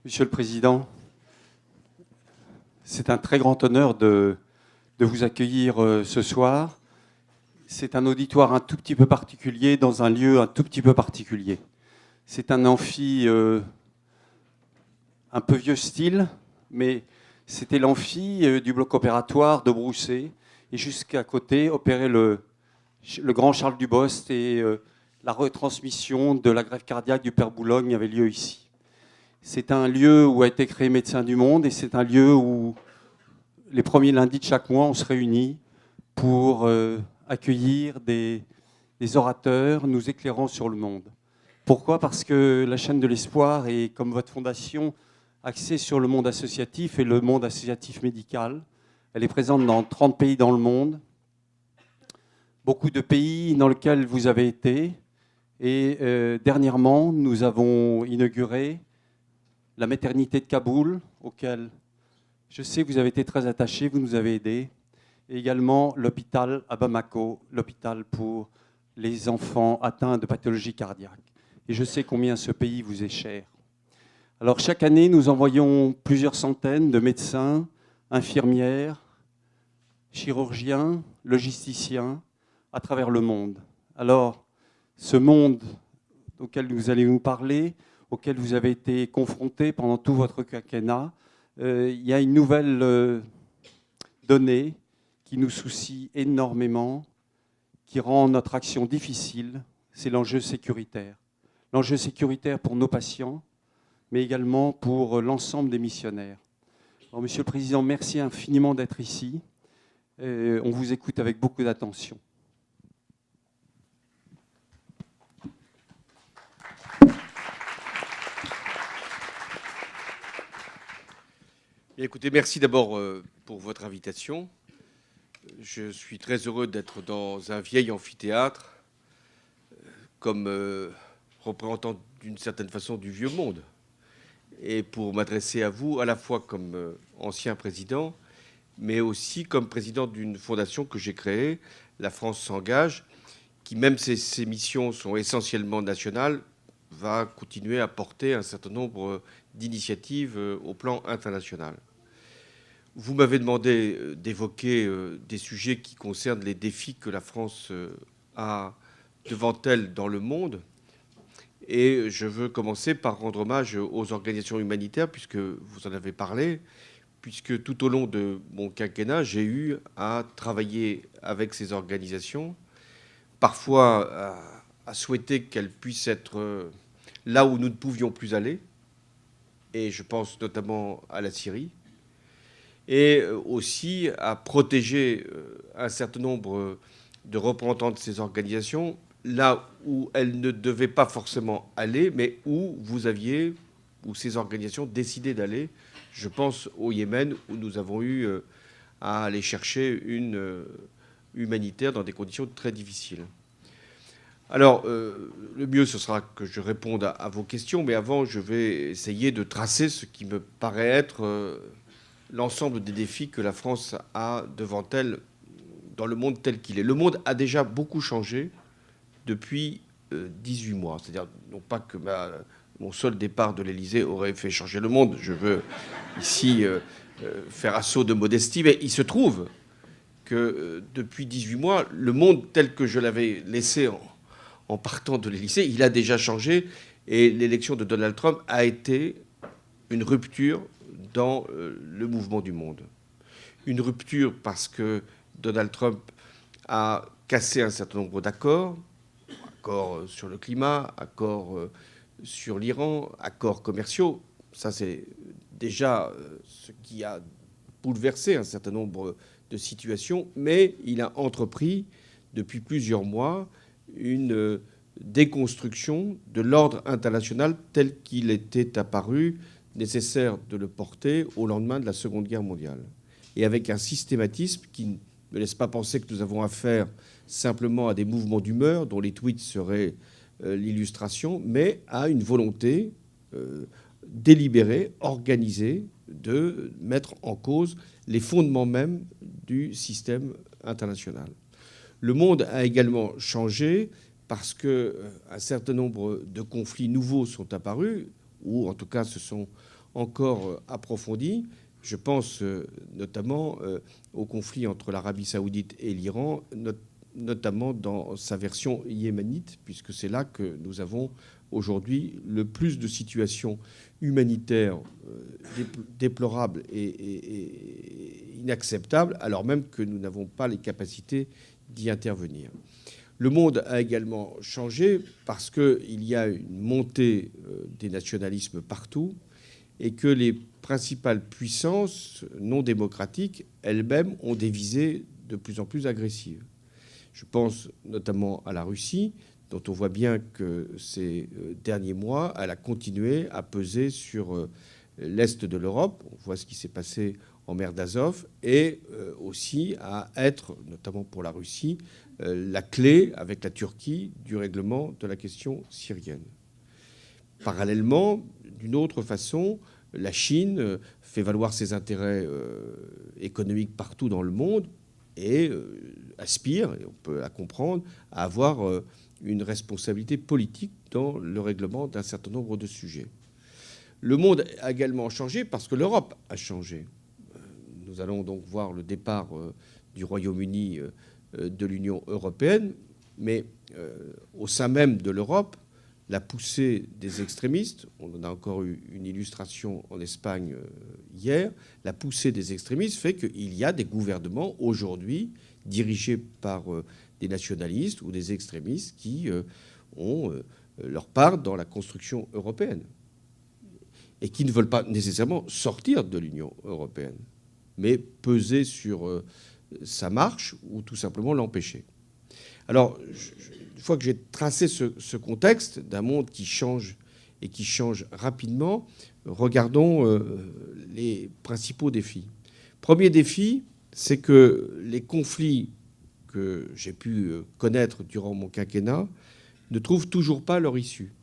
Monsieur le Président, c'est un très grand honneur de vous accueillir ce soir. C'est un auditoire un tout petit peu particulier dans un lieu un tout petit peu particulier. C'est un amphi un peu vieux style, mais c'était l'amphi du bloc opératoire de Broussais. Et jusqu'à côté opérait le grand Charles Dubost et la retransmission de la grève cardiaque du Père Boulogne avait lieu ici. C'est un lieu où a été créé Médecins du Monde et c'est un lieu où les premiers lundis de chaque mois, on se réunit pour accueillir des orateurs nous éclairant sur le monde. Pourquoi ? Parce que la chaîne de l'espoir est, comme votre fondation, axée sur le monde associatif et le monde associatif médical. Elle est présente dans 30 pays dans le monde, beaucoup de pays dans lesquels vous avez été. Et dernièrement, nous avons inauguré la maternité de Kaboul, auquel je sais que vous avez été très attaché, vous nous avez aidés, et également l'hôpital à Bamako, l'hôpital pour les enfants atteints de pathologies cardiaques. Et je sais combien ce pays vous est cher. Alors chaque année, nous envoyons plusieurs centaines de médecins, infirmières, chirurgiens, logisticiens à travers le monde. Alors, ce monde auquel vous allez nous parler, auquel vous avez été confronté pendant tout votre quinquennat, il y a une nouvelle donnée qui nous soucie énormément, qui rend notre action difficile, c'est l'enjeu sécuritaire. L'enjeu sécuritaire pour nos patients, mais également pour l'ensemble des missionnaires. Alors, Monsieur le Président, merci infiniment d'être ici. On vous écoute avec beaucoup d'attention. Écoutez, merci d'abord pour votre invitation. Je suis très heureux d'être dans un vieil amphithéâtre comme représentant d'une certaine façon du vieux monde et pour m'adresser à vous à la fois comme ancien président, mais aussi comme président d'une fondation que j'ai créée, La France s'engage, qui même si ses missions sont essentiellement nationales, va continuer à porter un certain nombre d'initiatives au plan international. Vous m'avez demandé d'évoquer des sujets qui concernent les défis que la France a devant elle dans le monde. Et je veux commencer par rendre hommage aux organisations humanitaires, puisque vous en avez parlé, puisque tout au long de mon quinquennat, j'ai eu à travailler avec ces organisations, parfois à souhaiter qu'elles puissent être là où nous ne pouvions plus aller, et je pense notamment à la Syrie, et aussi à protéger un certain nombre de représentants de ces organisations là où elles ne devaient pas forcément aller, mais où ces organisations décidaient d'aller. Je pense au Yémen, où nous avons eu à aller chercher une humanitaire dans des conditions très difficiles. Alors, le mieux, ce sera que je réponde à vos questions, mais avant, je vais essayer de tracer ce qui me paraît être l'ensemble des défis que la France a devant elle dans le monde tel qu'il est. Le monde a déjà beaucoup changé depuis 18 mois. C'est-à-dire, non pas que mon seul départ de l'Élysée aurait fait changer le monde. Je veux ici faire assaut de modestie, mais il se trouve que depuis 18 mois, le monde tel que je l'avais laissé en partant de l'Élysée, il a déjà changé. Et l'élection de Donald Trump a été une rupture dans le mouvement du monde. Une rupture parce que Donald Trump a cassé un certain nombre d'accords, accords sur le climat, accords sur l'Iran, accords commerciaux. Ça, c'est déjà ce qui a bouleversé un certain nombre de situations, mais il a entrepris depuis plusieurs mois une déconstruction de l'ordre international tel qu'il était apparu nécessaire de le porter au lendemain de la Seconde Guerre mondiale. Et avec un systématisme qui ne laisse pas penser que nous avons affaire simplement à des mouvements d'humeur dont les tweets seraient l'illustration, mais à une volonté délibérée, organisée, de mettre en cause les fondements même du système international. Le monde a également changé parce qu'un certain nombre de conflits nouveaux sont apparus, ou en tout cas se sont encore approfondies. Je pense notamment au conflit entre l'Arabie saoudite et l'Iran, notamment dans sa version yéménite, puisque c'est là que nous avons aujourd'hui le plus de situations humanitaires déplorables et inacceptables, alors même que nous n'avons pas les capacités d'y intervenir. Le monde a également changé parce qu'il y a une montée des nationalismes partout et que les principales puissances non démocratiques elles-mêmes ont des visées de plus en plus agressives. Je pense notamment à la Russie, dont on voit bien que ces derniers mois, elle a continué à peser sur l'Est de l'Europe. On voit ce qui s'est passé en mer d'Azov, et aussi à être, notamment pour la Russie, la clé, avec la Turquie, du règlement de la question syrienne. Parallèlement, d'une autre façon, la Chine fait valoir ses intérêts économiques partout dans le monde et aspire, et on peut la comprendre, à avoir une responsabilité politique dans le règlement d'un certain nombre de sujets. Le monde a également changé parce que l'Europe a changé. Nous allons donc voir le départ du Royaume-Uni de l'Union européenne, mais au sein même de l'Europe, la poussée des extrémistes, on en a encore eu une illustration en Espagne hier, la poussée des extrémistes fait qu'il y a des gouvernements aujourd'hui dirigés par des nationalistes ou des extrémistes qui ont leur part dans la construction européenne et qui ne veulent pas nécessairement sortir de l'Union européenne, mais peser sur sa marche ou tout simplement l'empêcher. Alors, une fois que j'ai tracé ce contexte d'un monde qui change et qui change rapidement, regardons les principaux défis. Premier défi, c'est que les conflits que j'ai pu connaître durant mon quinquennat ne trouvent toujours pas leur issue.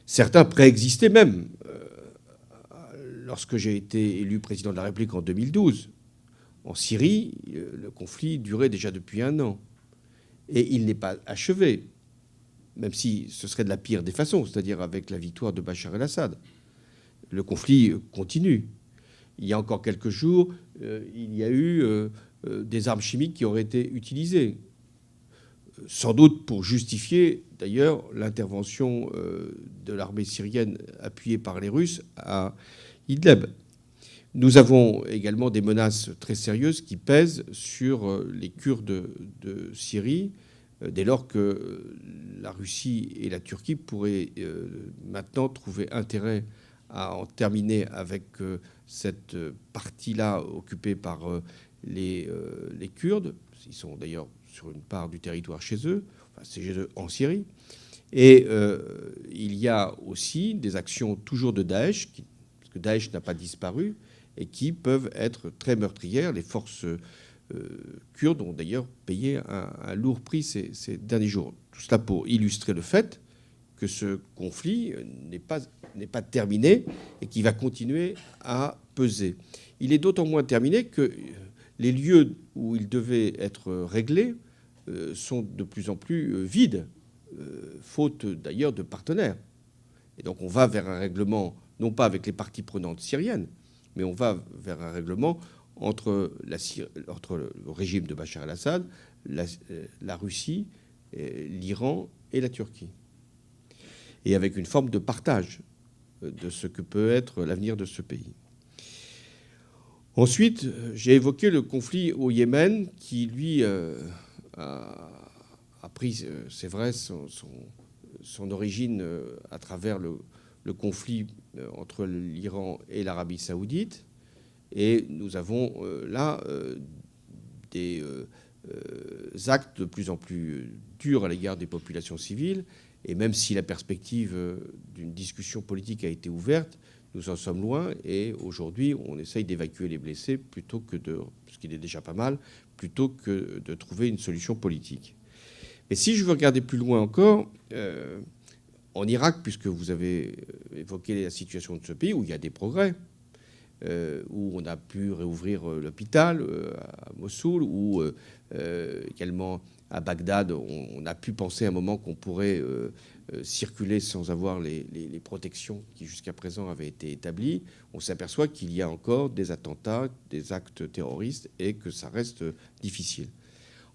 Certains préexistaient même. Lorsque j'ai été élu président de la République en 2012, en Syrie, le conflit durait déjà depuis 1 an. Et il n'est pas achevé, même si ce serait de la pire des façons, c'est-à-dire avec la victoire de Bachar el-Assad. Le conflit continue. Il y a encore quelques jours, il y a eu des armes chimiques qui auraient été utilisées, sans doute pour justifier d'ailleurs l'intervention de l'armée syrienne appuyée par les Russes à Idlib. Nous avons également des menaces très sérieuses qui pèsent sur les Kurdes de Syrie, dès lors que la Russie et la Turquie pourraient maintenant trouver intérêt à en terminer avec cette partie-là occupée par les Kurdes. Ils sont d'ailleurs sur une part du territoire chez eux, enfin, c'est chez eux en Syrie. Et il y a aussi des actions toujours de Daesh, parce que Daesh n'a pas disparu, et qui peuvent être très meurtrières. Les forces kurdes ont d'ailleurs payé un lourd prix ces derniers jours. Tout cela pour illustrer le fait que ce conflit n'est pas terminé et qui va continuer à peser. Il est d'autant moins terminé que les lieux où il devait être réglé sont de plus en plus vides, faute d'ailleurs de partenaires. Et donc on va vers un règlement, non pas avec les parties prenantes syriennes, mais on va vers un règlement entre le régime de Bachar el-Assad, la Russie, l'Iran et la Turquie. Et avec une forme de partage de ce que peut être l'avenir de ce pays. Ensuite, j'ai évoqué le conflit au Yémen qui, lui, a pris, c'est vrai, son origine à travers le conflit entre l'Iran et l'Arabie saoudite. Et nous avons là des actes de plus en plus durs à l'égard des populations civiles. Et même si la perspective d'une discussion politique a été ouverte, nous en sommes loin. Et aujourd'hui, on essaye d'évacuer les blessés plutôt que ce qui est déjà pas mal, plutôt que de trouver une solution politique. Mais si je veux regarder plus loin encore, en Irak, puisque vous avez évoqué la situation de ce pays, où il y a des progrès, où on a pu réouvrir l'hôpital à Mossoul, ou également à Bagdad, on a pu penser à un moment qu'on pourrait circuler sans avoir les protections qui jusqu'à présent avaient été établies. On s'aperçoit qu'il y a encore des attentats, des actes terroristes, et que ça reste difficile.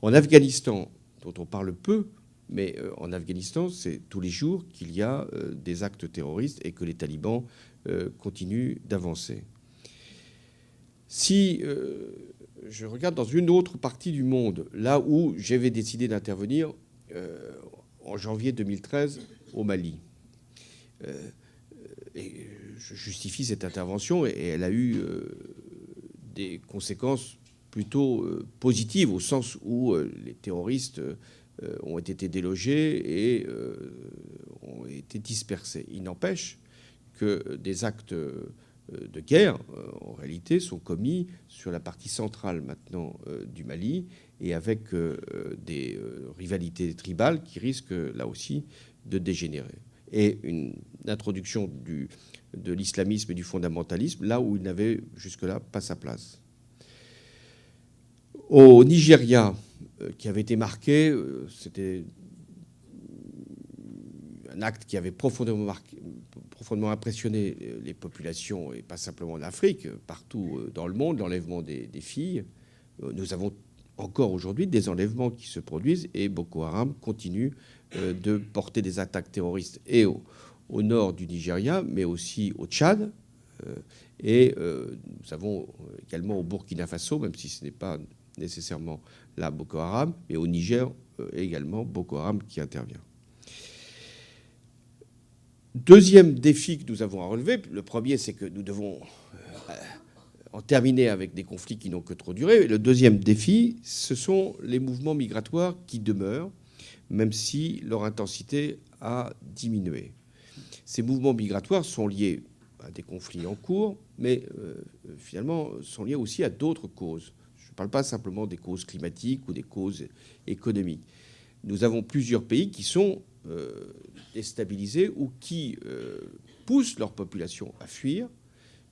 En Afghanistan, dont on parle peu, mais en Afghanistan, c'est tous les jours qu'il y a des actes terroristes et que les talibans continuent d'avancer. Si je regarde dans une autre partie du monde, là où j'avais décidé d'intervenir en janvier 2013 au Mali, et je justifie cette intervention, et elle a eu des conséquences plutôt positives, au sens où les terroristes ont été délogés et ont été dispersés. Il n'empêche que des actes de guerre, en réalité, sont commis sur la partie centrale maintenant du Mali, et avec des rivalités tribales qui risquent là aussi de dégénérer. Et une introduction de l'islamisme et du fondamentalisme là où il n'avait jusque-là pas sa place. Au Nigeria, qui avait été marqué, c'était un acte qui avait profondément impressionné les populations, et pas simplement en Afrique, partout dans le monde, l'enlèvement des filles. Nous avons encore aujourd'hui des enlèvements qui se produisent, et Boko Haram continue de porter des attaques terroristes et au nord du Nigeria, mais aussi au Tchad. Et nous avons également au Burkina Faso, même si ce n'est pas nécessairement là Boko Haram, mais au Niger également Boko Haram qui intervient. Deuxième défi que nous avons à relever, le premier, c'est que nous devons en terminer avec des conflits qui n'ont que trop duré. Et le deuxième défi, ce sont les mouvements migratoires qui demeurent, même si leur intensité a diminué. Ces mouvements migratoires sont liés à des conflits en cours, mais finalement sont liés aussi à d'autres causes. Je ne parle pas simplement des causes climatiques ou des causes économiques. Nous avons plusieurs pays qui sont déstabilisés ou qui poussent leur population à fuir.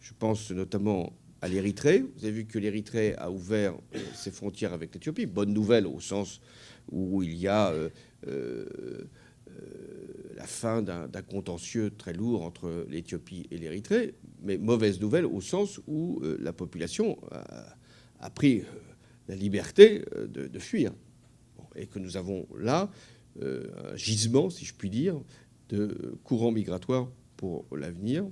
Je pense notamment à l'Érythrée. Vous avez vu que l'Érythrée a ouvert ses frontières avec l'Éthiopie. Bonne nouvelle au sens où il y a la fin d'un contentieux très lourd entre l'Éthiopie et l'Érythrée, mais mauvaise nouvelle au sens où la population a pris la liberté de fuir. Et que nous avons là un gisement, si je puis dire, de courants migratoires pour l'avenir.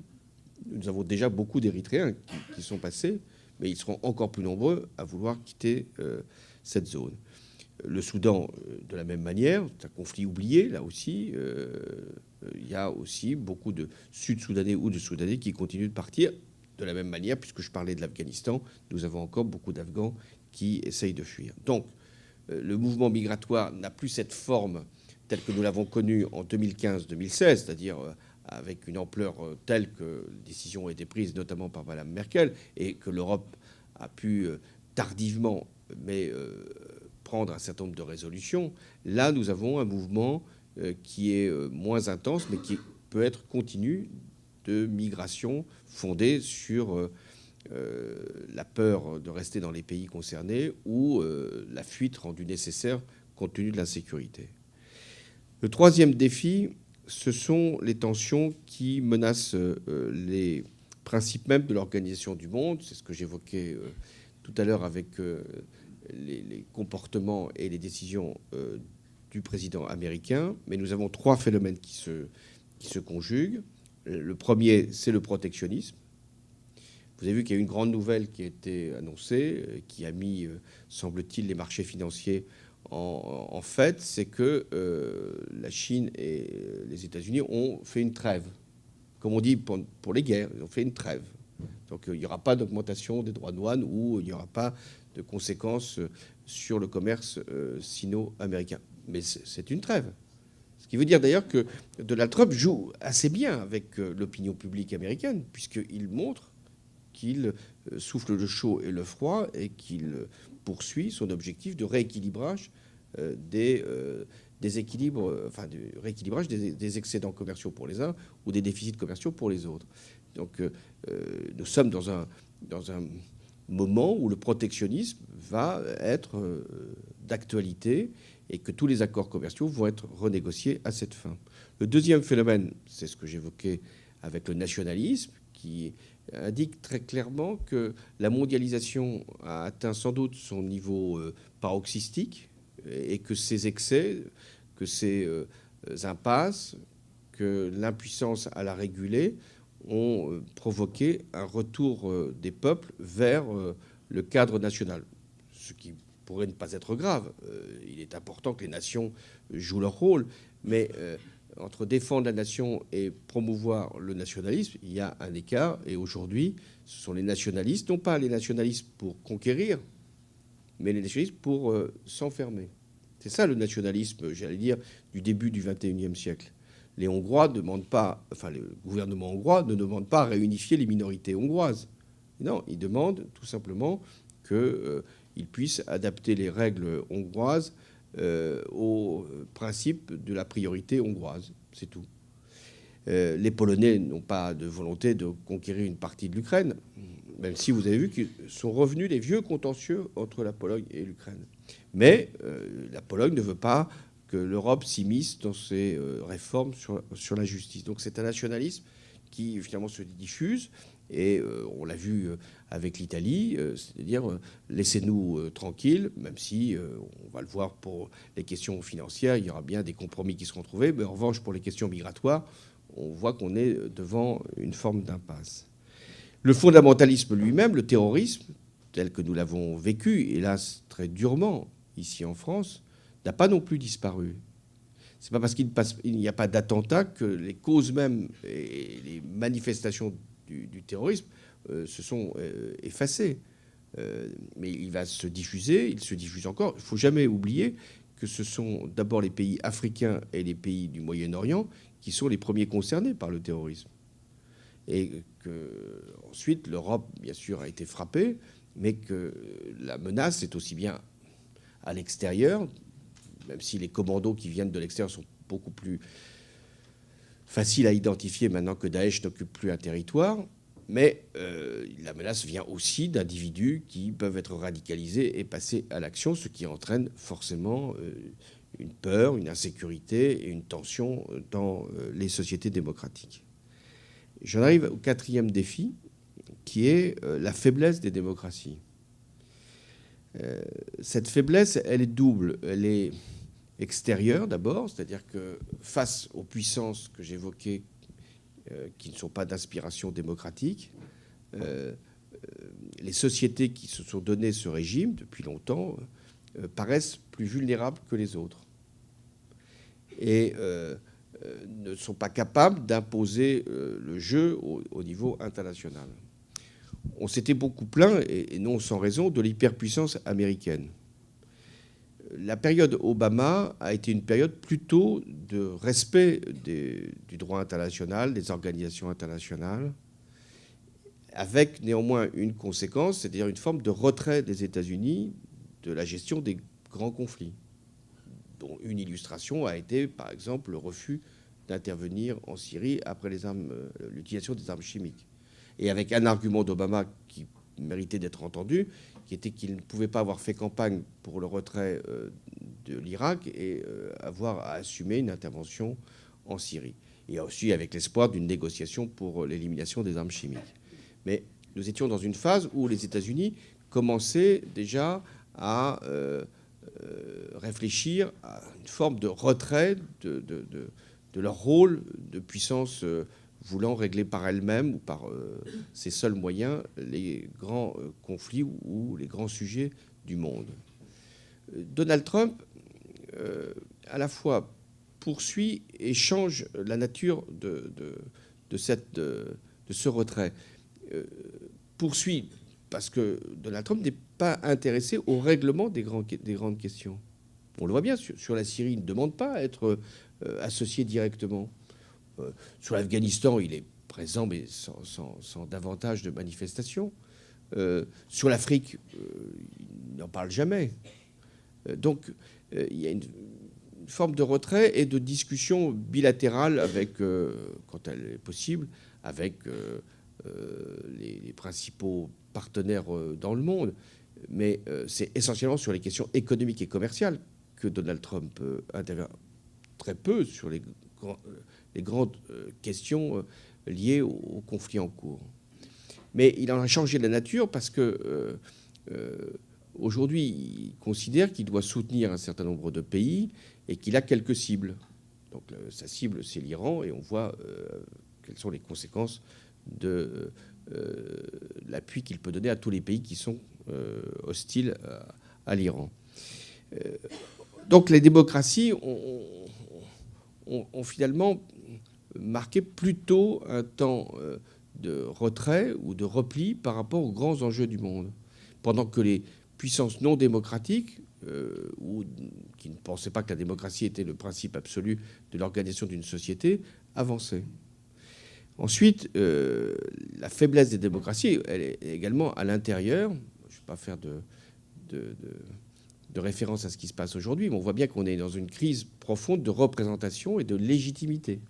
Nous avons déjà beaucoup d'Érythréens qui sont passés, mais ils seront encore plus nombreux à vouloir quitter cette zone. Le Soudan, de la même manière, c'est un conflit oublié, là aussi. Il y a aussi beaucoup de Sud-Soudanais ou de Soudanais qui continuent de partir. De la même manière, puisque je parlais de l'Afghanistan, nous avons encore beaucoup d'Afghans qui essayent de fuir. Donc, le mouvement migratoire n'a plus cette forme telle que nous l'avons connue en 2015-2016, c'est-à-dire avec une ampleur telle que les décisions ont été prises notamment par Mme Merkel, et que l'Europe a pu tardivement, mais prendre un certain nombre de résolutions. Là, nous avons un mouvement qui est moins intense, mais qui peut être continu, de migration fondée sur la peur de rester dans les pays concernés ou la fuite rendue nécessaire compte tenu de l'insécurité. Le troisième défi, ce sont les tensions qui menacent les principes mêmes de l'organisation du monde. C'est ce que j'évoquais tout à l'heure avec les comportements et les décisions du président américain. Mais nous avons trois phénomènes qui se conjuguent. Le premier, c'est le protectionnisme. Vous avez vu qu'il y a eu une grande nouvelle qui a été annoncée, qui a mis, semble-t-il, les marchés financiers en fait, c'est que la Chine et les États-Unis ont fait une trêve. Comme on dit pour les guerres, ils ont fait une trêve. Donc il n'y aura pas d'augmentation des droits de douane ou il n'y aura pas de conséquences sur le commerce sino-américain. Mais c'est une trêve. Ce qui veut dire d'ailleurs que Donald Trump joue assez bien avec l'opinion publique américaine, puisqu'il montre qu'il souffle le chaud et le froid et qu'il poursuit son objectif de rééquilibrage des équilibres, enfin, du rééquilibrage des excédents commerciaux pour les uns ou des déficits commerciaux pour les autres. Donc nous sommes dans un dans un moment où le protectionnisme va être d'actualité et que tous les accords commerciaux vont être renégociés à cette fin. Le deuxième phénomène, c'est ce que j'évoquais avec le nationalisme, qui indique très clairement que la mondialisation a atteint sans doute son niveau paroxystique et que ces excès, que ces impasses, que l'impuissance à la réguler ont provoqué un retour des peuples vers le cadre national. Ce qui pourrait ne pas être grave. Il est important que les nations jouent leur rôle, mais entre défendre la nation et promouvoir le nationalisme, il y a un écart. Et aujourd'hui, ce sont les nationalistes, non pas les nationalistes pour conquérir, mais les nationalistes pour s'enfermer. C'est ça le nationalisme, j'allais dire, du début du XXIe siècle. Les Hongrois ne demandent pas, enfin le gouvernement hongrois ne demande pas à réunifier les minorités hongroises. Non, ils demandent tout simplement qu'ils puissent adapter les règles hongroises au principe de la priorité hongroise. C'est tout. Les Polonais n'ont pas de volonté de conquérir une partie de l'Ukraine, même si vous avez vu qu'ils sont revenus les vieux contentieux entre la Pologne et l'Ukraine. Mais la Pologne ne veut pas que l'Europe s'immisce dans ses réformes sur la justice. Donc c'est un nationalisme qui finalement se diffuse. Et on l'a vu avec l'Italie, c'est-à-dire laissez-nous tranquilles, même si on va le voir pour les questions financières, il y aura bien des compromis qui seront trouvés. Mais en revanche, pour les questions migratoires, on voit qu'on est devant une forme d'impasse. Le fondamentalisme lui-même, le terrorisme, tel que nous l'avons vécu, hélas très durement ici en France, n'a pas non plus disparu. C'est pas parce qu'il n'y a pas d'attentat que les causes mêmes et les manifestations du terrorisme se sont effacées. Mais il va se diffuser, il se diffuse encore. Il ne faut jamais oublier que ce sont d'abord les pays africains et les pays du Moyen-Orient qui sont les premiers concernés par le terrorisme. Et que ensuite l'Europe, bien sûr, a été frappée, mais que la menace est aussi bien à l'extérieur, même si les commandos qui viennent de l'extérieur sont beaucoup plus faciles à identifier maintenant que Daesh n'occupe plus un territoire. Mais la menace vient aussi d'individus qui peuvent être radicalisés et passer à l'action, ce qui entraîne forcément une peur, une insécurité et une tension dans les sociétés démocratiques. J'en arrive au quatrième défi, qui est la faiblesse des démocraties. Cette faiblesse, elle est double. Elle est extérieure d'abord, c'est-à-dire que face aux puissances que j'évoquais, qui ne sont pas d'inspiration démocratique, les sociétés qui se sont donné ce régime depuis longtemps paraissent plus vulnérables que les autres et ne sont pas capables d'imposer le jeu au niveau international. On s'était beaucoup plaint, et non sans raison, de l'hyperpuissance américaine. La période Obama a été une période plutôt de respect du droit international, des organisations internationales, avec néanmoins une conséquence, c'est-à-dire une forme de retrait des États-Unis de la gestion des grands conflits, dont une illustration a été, par exemple, le refus d'intervenir en Syrie après l'utilisation des armes chimiques. Et avec un argument d'Obama qui méritait d'être entendu, qui était qu'il ne pouvait pas avoir fait campagne pour le retrait de l'Irak et avoir à assumer une intervention en Syrie. Et aussi avec l'espoir d'une négociation pour l'élimination des armes chimiques. Mais nous étions dans une phase où les États-Unis commençaient déjà à réfléchir à une forme de retrait de leur rôle de puissance voulant régler par elle-même ou par ses seuls moyens les grands conflits ou les grands sujets du monde. Donald Trump, à la fois, poursuit et change la nature de ce retrait. Poursuit parce que Donald Trump n'est pas intéressé au règlement des grandes questions. On le voit bien, sur la Syrie, il ne demande pas à être associé directement. Sur l'Afghanistan, il est présent, mais sans davantage de manifestations. Sur l'Afrique, il n'en parle jamais. Donc, il y a une forme de retrait et de discussion bilatérale avec, quand elle est possible, avec les principaux partenaire dans le monde, mais c'est essentiellement sur les questions économiques et commerciales que Donald Trump intervient très peu sur les grandes questions liées au conflit en cours. Mais il en a changé la nature parce que aujourd'hui, il considère qu'il doit soutenir un certain nombre de pays et qu'il a quelques cibles. Donc sa cible, c'est l'Iran, et on voit quelles sont les conséquences de l'appui qu'il peut donner à tous les pays qui sont hostiles à l'Iran. Donc les démocraties ont finalement marqué plutôt un temps de retrait ou de repli par rapport aux grands enjeux du monde, pendant que les puissances non démocratiques, ou qui ne pensaient pas que la démocratie était le principe absolu de l'organisation d'une société, avançaient. Ensuite, la faiblesse des démocraties, elle est également à l'intérieur. Je ne vais pas faire de référence à ce qui se passe aujourd'hui, mais on voit bien qu'on est dans une crise profonde de représentation et de légitimité.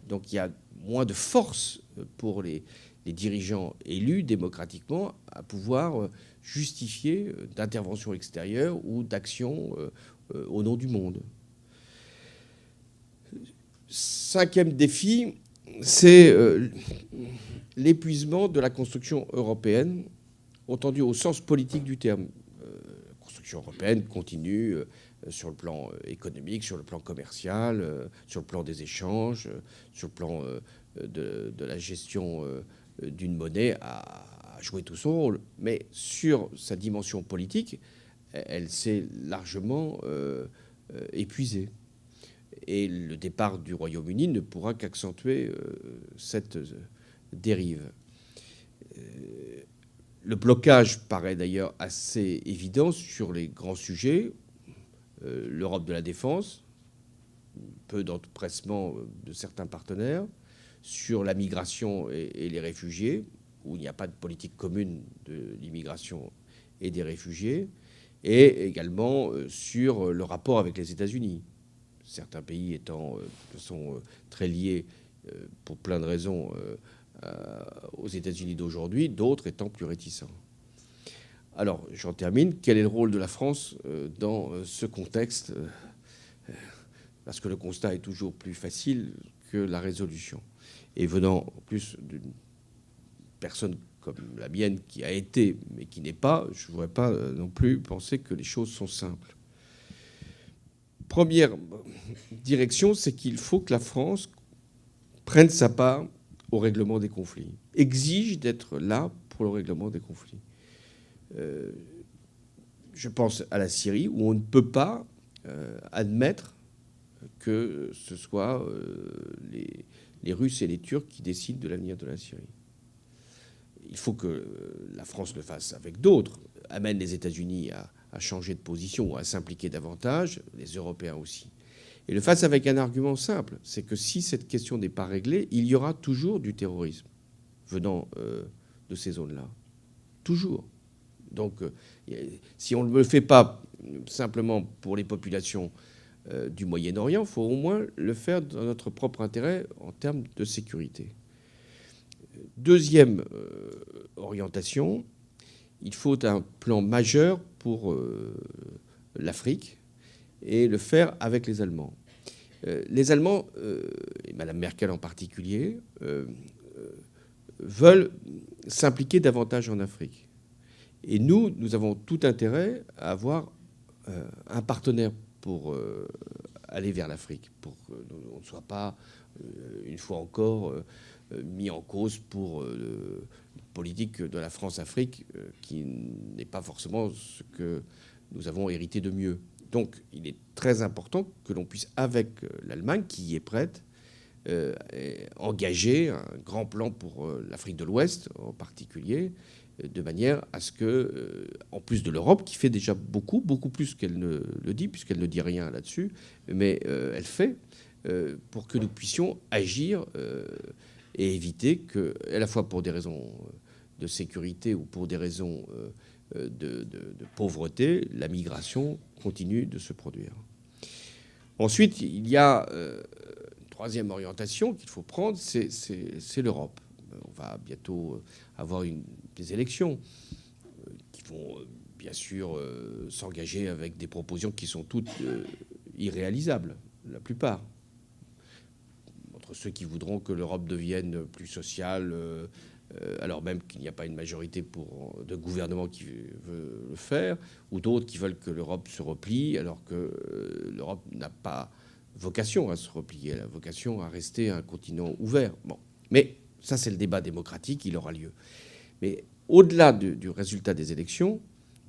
Donc il y a moins de force pour les dirigeants élus démocratiquement à pouvoir justifier d'interventions extérieures ou d'actions au nom du monde. Cinquième défi, c'est l'épuisement de la construction européenne, entendu au sens politique du terme. La construction européenne continue sur le plan économique, sur le plan commercial, sur le plan des échanges, sur le plan de la gestion d'une monnaie à jouer tout son rôle. Mais sur sa dimension politique, elle s'est largement épuisée. Et le départ du Royaume-Uni ne pourra qu'accentuer cette dérive. Le blocage paraît d'ailleurs assez évident sur les grands sujets. L'Europe de la défense, peu d'empressement de certains partenaires, sur la migration et les réfugiés, où il n'y a pas de politique commune de l'immigration et des réfugiés, et également sur le rapport avec les États-Unis. Certains pays sont très liés, pour plein de raisons, aux États-Unis d'aujourd'hui, d'autres étant plus réticents. Alors, j'en termine. Quel est le rôle de la France dans ce contexte ? Parce que le constat est toujours plus facile que la résolution. Et venant en plus d'une personne comme la mienne qui a été, mais qui n'est pas, je ne voudrais pas non plus penser que les choses sont simples. Première direction, c'est qu'il faut que la France prenne sa part au règlement des conflits, exige d'être là pour le règlement des conflits. Je pense à la Syrie, où on ne peut pas admettre que ce soit les Russes et les Turcs qui décident de l'avenir de la Syrie. Il faut que la France le fasse avec d'autres, amène les États-Unis à changer de position ou à s'impliquer davantage, les Européens aussi. Et le fasse avec un argument simple, c'est que si cette question n'est pas réglée, il y aura toujours du terrorisme venant de ces zones-là. Toujours. Donc, si on ne le fait pas simplement pour les populations du Moyen-Orient, il faut au moins le faire dans notre propre intérêt en termes de sécurité. Deuxième orientation, il faut un plan majeur pour l'Afrique et le faire avec les Allemands. Les Allemands, et Mme Merkel en particulier, veulent s'impliquer davantage en Afrique. Et nous avons tout intérêt à avoir un partenaire pour aller vers l'Afrique, pour qu'on ne soit pas, une fois encore, mis en cause pour une politique de la France-Afrique qui n'est pas forcément ce que nous avons hérité de mieux. Donc il est très important que l'on puisse, avec l'Allemagne, qui y est prête, engager un grand plan pour l'Afrique de l'Ouest en particulier, de manière à ce que, en plus de l'Europe, qui fait déjà beaucoup, beaucoup plus qu'elle ne le dit, puisqu'elle ne dit rien là-dessus, mais elle fait, pour que nous puissions agir et éviter que, à la fois pour des raisons de sécurité ou pour des raisons de pauvreté, la migration continue de se produire. Ensuite, il y a une troisième orientation qu'il faut prendre, c'est l'Europe. va bientôt avoir des élections qui vont bien sûr s'engager avec des propositions qui sont toutes irréalisables, la plupart. Entre ceux qui voudront que l'Europe devienne plus sociale, alors même qu'il n'y a pas une majorité de gouvernement qui veut le faire, ou d'autres qui veulent que l'Europe se replie, alors que l'Europe n'a pas vocation à se replier, elle a vocation à rester un continent ouvert. Bon. Mais ça, c'est le débat démocratique, il aura lieu. Mais au-delà du résultat des élections,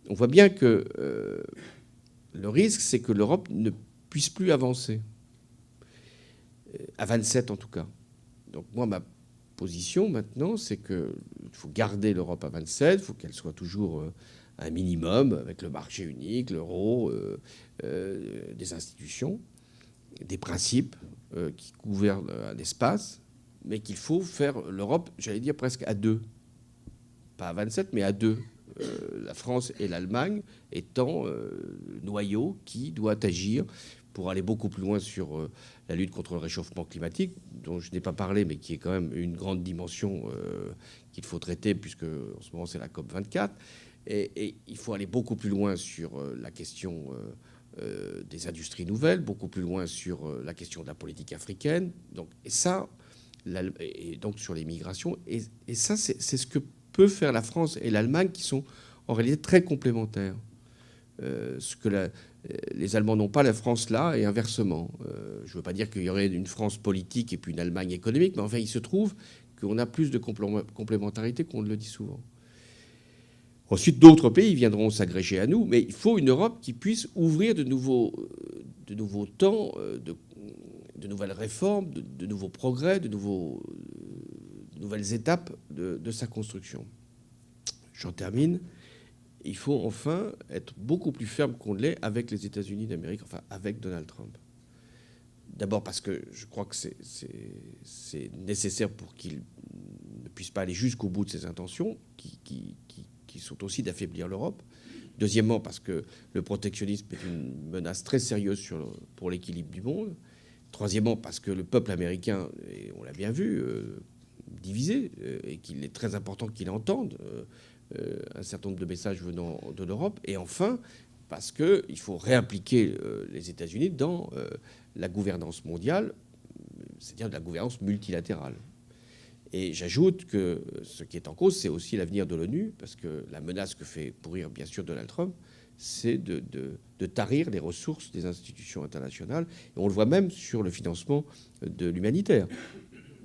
on voit bien que le risque, c'est que l'Europe ne puisse plus avancer, à 27 en tout cas. Donc moi, ma position maintenant, c'est qu'il faut garder l'Europe à 27, il faut qu'elle soit toujours un minimum, avec le marché unique, l'euro, des institutions, des principes qui gouvernent un espace, mais qu'il faut faire l'Europe, j'allais dire presque à deux. Pas à 27, mais à deux. La France et l'Allemagne étant le noyau qui doit agir pour aller beaucoup plus loin sur la lutte contre le réchauffement climatique, dont je n'ai pas parlé, mais qui est quand même une grande dimension qu'il faut traiter, puisque en ce moment c'est la COP24. Et il faut aller beaucoup plus loin sur la question des industries nouvelles, beaucoup plus loin sur la question de la politique africaine. Donc, et donc sur les migrations. Et ça, c'est ce que peut faire la France et l'Allemagne, qui sont en réalité très complémentaires. Ce que les Allemands n'ont pas, la France là, et inversement. Je ne veux pas dire qu'il y aurait une France politique et puis une Allemagne économique, mais enfin, il se trouve qu'on a plus de complémentarité qu'on ne le dit souvent. Ensuite, d'autres pays viendront s'agréger à nous, mais il faut une Europe qui puisse ouvrir de nouveaux temps, de nouvelles réformes, de nouveaux progrès, de nouvelles étapes de sa construction. J'en termine. Il faut enfin être beaucoup plus ferme qu'on ne l'est avec les États-Unis d'Amérique, enfin avec Donald Trump. D'abord parce que je crois que c'est nécessaire pour qu'il ne puisse pas aller jusqu'au bout de ses intentions, qui sont aussi d'affaiblir l'Europe. Deuxièmement, parce que le protectionnisme est une menace très sérieuse pour l'équilibre du monde. Troisièmement, parce que le peuple américain, et on l'a bien vu, divisé, et qu'il est très important qu'il entende un certain nombre de messages venant de l'Europe. Et enfin, parce qu'il faut réimpliquer les États-Unis dans la gouvernance mondiale, c'est-à-dire de la gouvernance multilatérale. Et j'ajoute que ce qui est en cause, c'est aussi l'avenir de l'ONU, parce que la menace que fait pourrir, bien sûr, Donald Trump, c'est de tarir les ressources des institutions internationales. Et on le voit même sur le financement de l'humanitaire,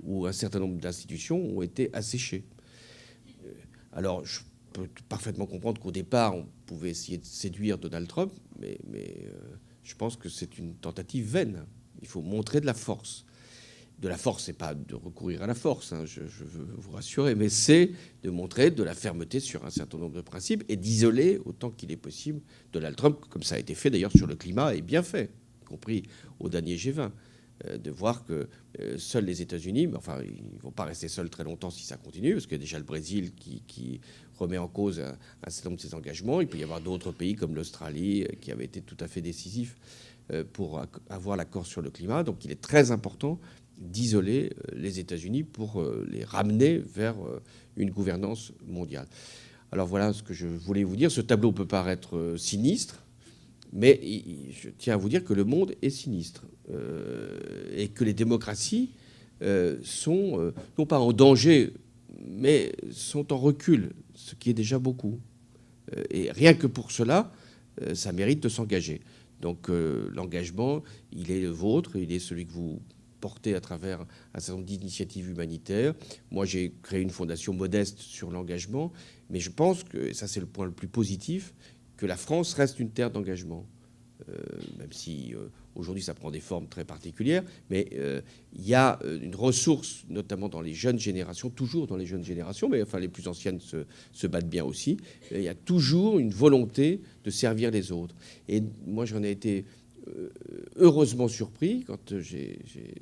où un certain nombre d'institutions ont été asséchées. Alors, je peux parfaitement comprendre qu'au départ, on pouvait essayer de séduire Donald Trump, mais je pense que c'est une tentative vaine. Il faut montrer de la force. De la force, c'est pas de recourir à la force, hein, je veux vous rassurer, mais c'est de montrer de la fermeté sur un certain nombre de principes et d'isoler autant qu'il est possible Donald Trump, comme ça a été fait d'ailleurs sur le climat, et bien fait, y compris au dernier G20, de voir que seuls les États-Unis, mais enfin, ils ne vont pas rester seuls très longtemps si ça continue, parce qu'il y a déjà le Brésil qui remet en cause un certain nombre de ses engagements. Il peut y avoir d'autres pays comme l'Australie qui avaient été tout à fait décisifs pour avoir l'accord sur le climat. Donc il est très important d'isoler les États-Unis pour les ramener vers une gouvernance mondiale. Alors voilà ce que je voulais vous dire. Ce tableau peut paraître sinistre, mais je tiens à vous dire que le monde est sinistre et que les démocraties sont non pas en danger, mais sont en recul, ce qui est déjà beaucoup. Et rien que pour cela, ça mérite de s'engager. Donc l'engagement, il est le vôtre, il est celui que vous porté à travers un certain nombre d'initiatives humanitaires. Moi, j'ai créé une fondation modeste sur l'engagement, mais je pense que, et ça c'est le point le plus positif, que la France reste une terre d'engagement. Même si aujourd'hui ça prend des formes très particulières, mais il y a une ressource, notamment dans les jeunes générations, toujours dans les jeunes générations, mais enfin les plus anciennes se battent bien aussi, il y a toujours une volonté de servir les autres. Et moi j'en ai été heureusement surpris quand j'ai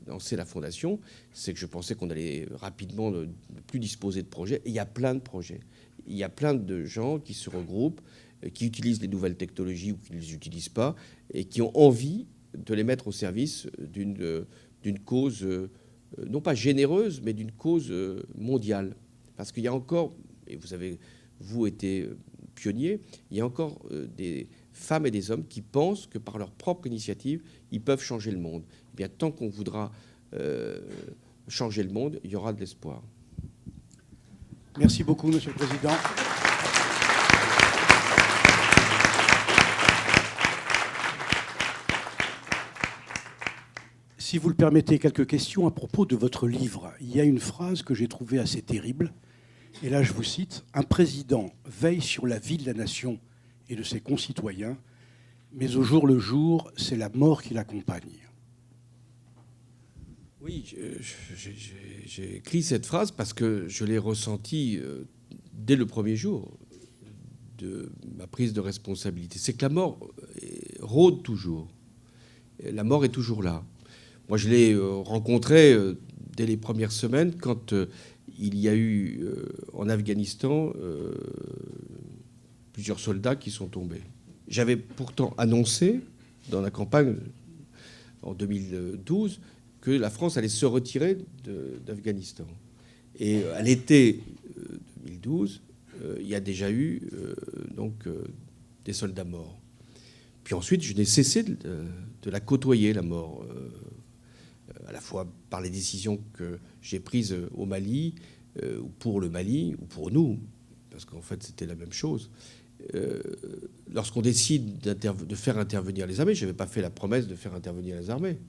lancé la fondation, c'est que je pensais qu'on allait rapidement ne plus disposer de projets. Et il y a plein de projets. Il y a plein de gens qui se regroupent, qui utilisent les nouvelles technologies ou qui ne les utilisent pas, et qui ont envie de les mettre au service d'une cause, non pas généreuse, mais d'une cause mondiale. Parce qu'il y a encore, et vous avez, vous, été pionnier, il y a encore des femmes et des hommes qui pensent que par leur propre initiative, ils peuvent changer le monde. Eh bien, tant qu'on voudra changer le monde, il y aura de l'espoir. Merci beaucoup, Monsieur le Président. Si vous le permettez, quelques questions à propos de votre livre. Il y a une phrase que j'ai trouvée assez terrible. Et là, je vous cite, « Un président veille sur la vie de la nation et de ses concitoyens, mais au jour le jour, c'est la mort qui l'accompagne. » Oui, j'ai écrit cette phrase parce que je l'ai ressentie dès le premier jour de ma prise de responsabilité. C'est que la mort rôde toujours. La mort est toujours là. Moi, je l'ai rencontrée dès les premières semaines quand il y a eu en Afghanistan plusieurs soldats qui sont tombés. J'avais pourtant annoncé dans la campagne en 2012 que la France allait se retirer d'Afghanistan. Et à l'été 2012, il y a déjà eu des soldats morts. Puis ensuite, je n'ai cessé de la côtoyer, la mort, à la fois par les décisions que j'ai prises au Mali, ou pour le Mali, ou pour nous, parce qu'en fait, c'était la même chose. Lorsqu'on décide de faire intervenir les armées, je n'avais pas fait la promesse de faire intervenir les armées.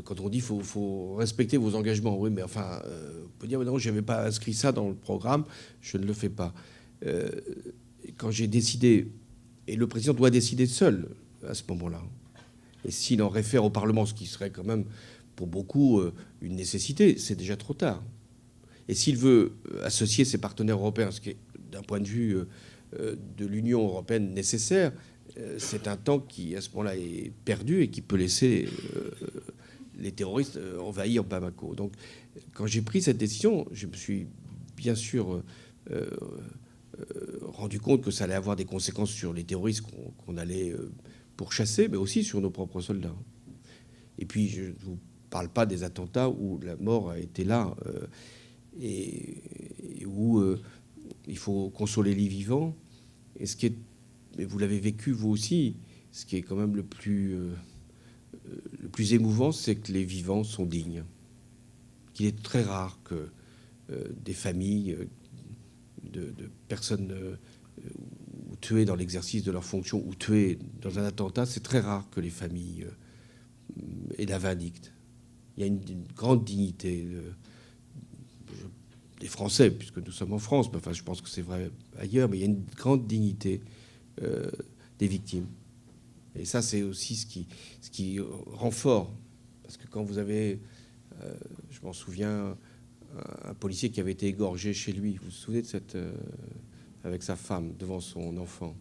Quand on dit qu'il faut respecter vos engagements, oui, mais enfin, on peut dire non, je n'avais pas inscrit ça dans le programme, je ne le fais pas. Quand j'ai décidé, et le président doit décider seul à ce moment-là, et s'il en réfère au Parlement, ce qui serait quand même pour beaucoup une nécessité, c'est déjà trop tard. Et s'il veut associer ses partenaires européens, ce qui est d'un point de vue de l'Union européenne nécessaire, c'est un temps qui, à ce moment-là, est perdu et qui peut laisser les terroristes envahir Bamako. Donc, quand j'ai pris cette décision, je me suis bien sûr rendu compte que ça allait avoir des conséquences sur les terroristes qu'on allait pourchasser, mais aussi sur nos propres soldats. Et puis, je ne vous parle pas des attentats où la mort a été là et où il faut consoler les vivants. Et ce qui est, et vous l'avez vécu vous aussi, ce qui est quand même le plus émouvant, c'est que les vivants sont dignes. Qu'il est très rare que des familles de personnes tuées dans l'exercice de leurs fonctions ou tuées dans un attentat, c'est très rare que les familles aient la vindicte. Il y a une grande dignité des Français, puisque nous sommes en France, mais enfin, je pense que c'est vrai ailleurs, mais il y a une grande dignité des victimes. Et ça, c'est aussi ce qui rend fort. Parce que quand vous avez, je m'en souviens, un policier qui avait été égorgé chez lui, vous vous souvenez de cette, avec sa femme, devant son enfant.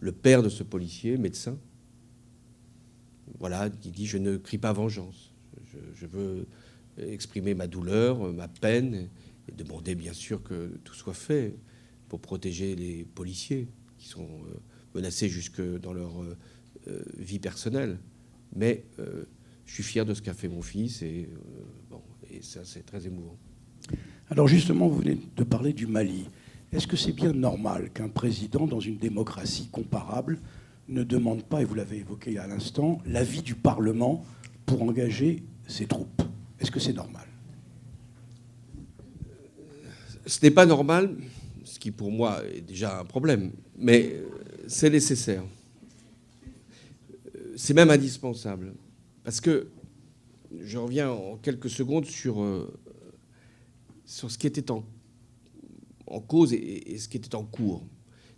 Le père de ce policier, médecin, voilà, qui dit « Je ne crie pas vengeance. Je veux exprimer ma douleur, ma peine, et demander bien sûr que tout soit fait pour protéger les policiers qui sont menacés jusque dans leur vie personnelle. Mais je suis fier de ce qu'a fait mon fils et ça, c'est très émouvant. » Alors justement, vous venez de parler du Mali. Est-ce que c'est bien normal qu'un président, dans une démocratie comparable, ne demande pas, et vous l'avez évoqué à l'instant, l'avis du Parlement pour engager ses troupes? Est-ce que c'est normal? Ce n'est pas normal, ce qui pour moi est déjà un problème, mais c'est nécessaire. C'est même indispensable. Parce que je reviens en quelques secondes sur ce qui était en cause et ce qui était en cours.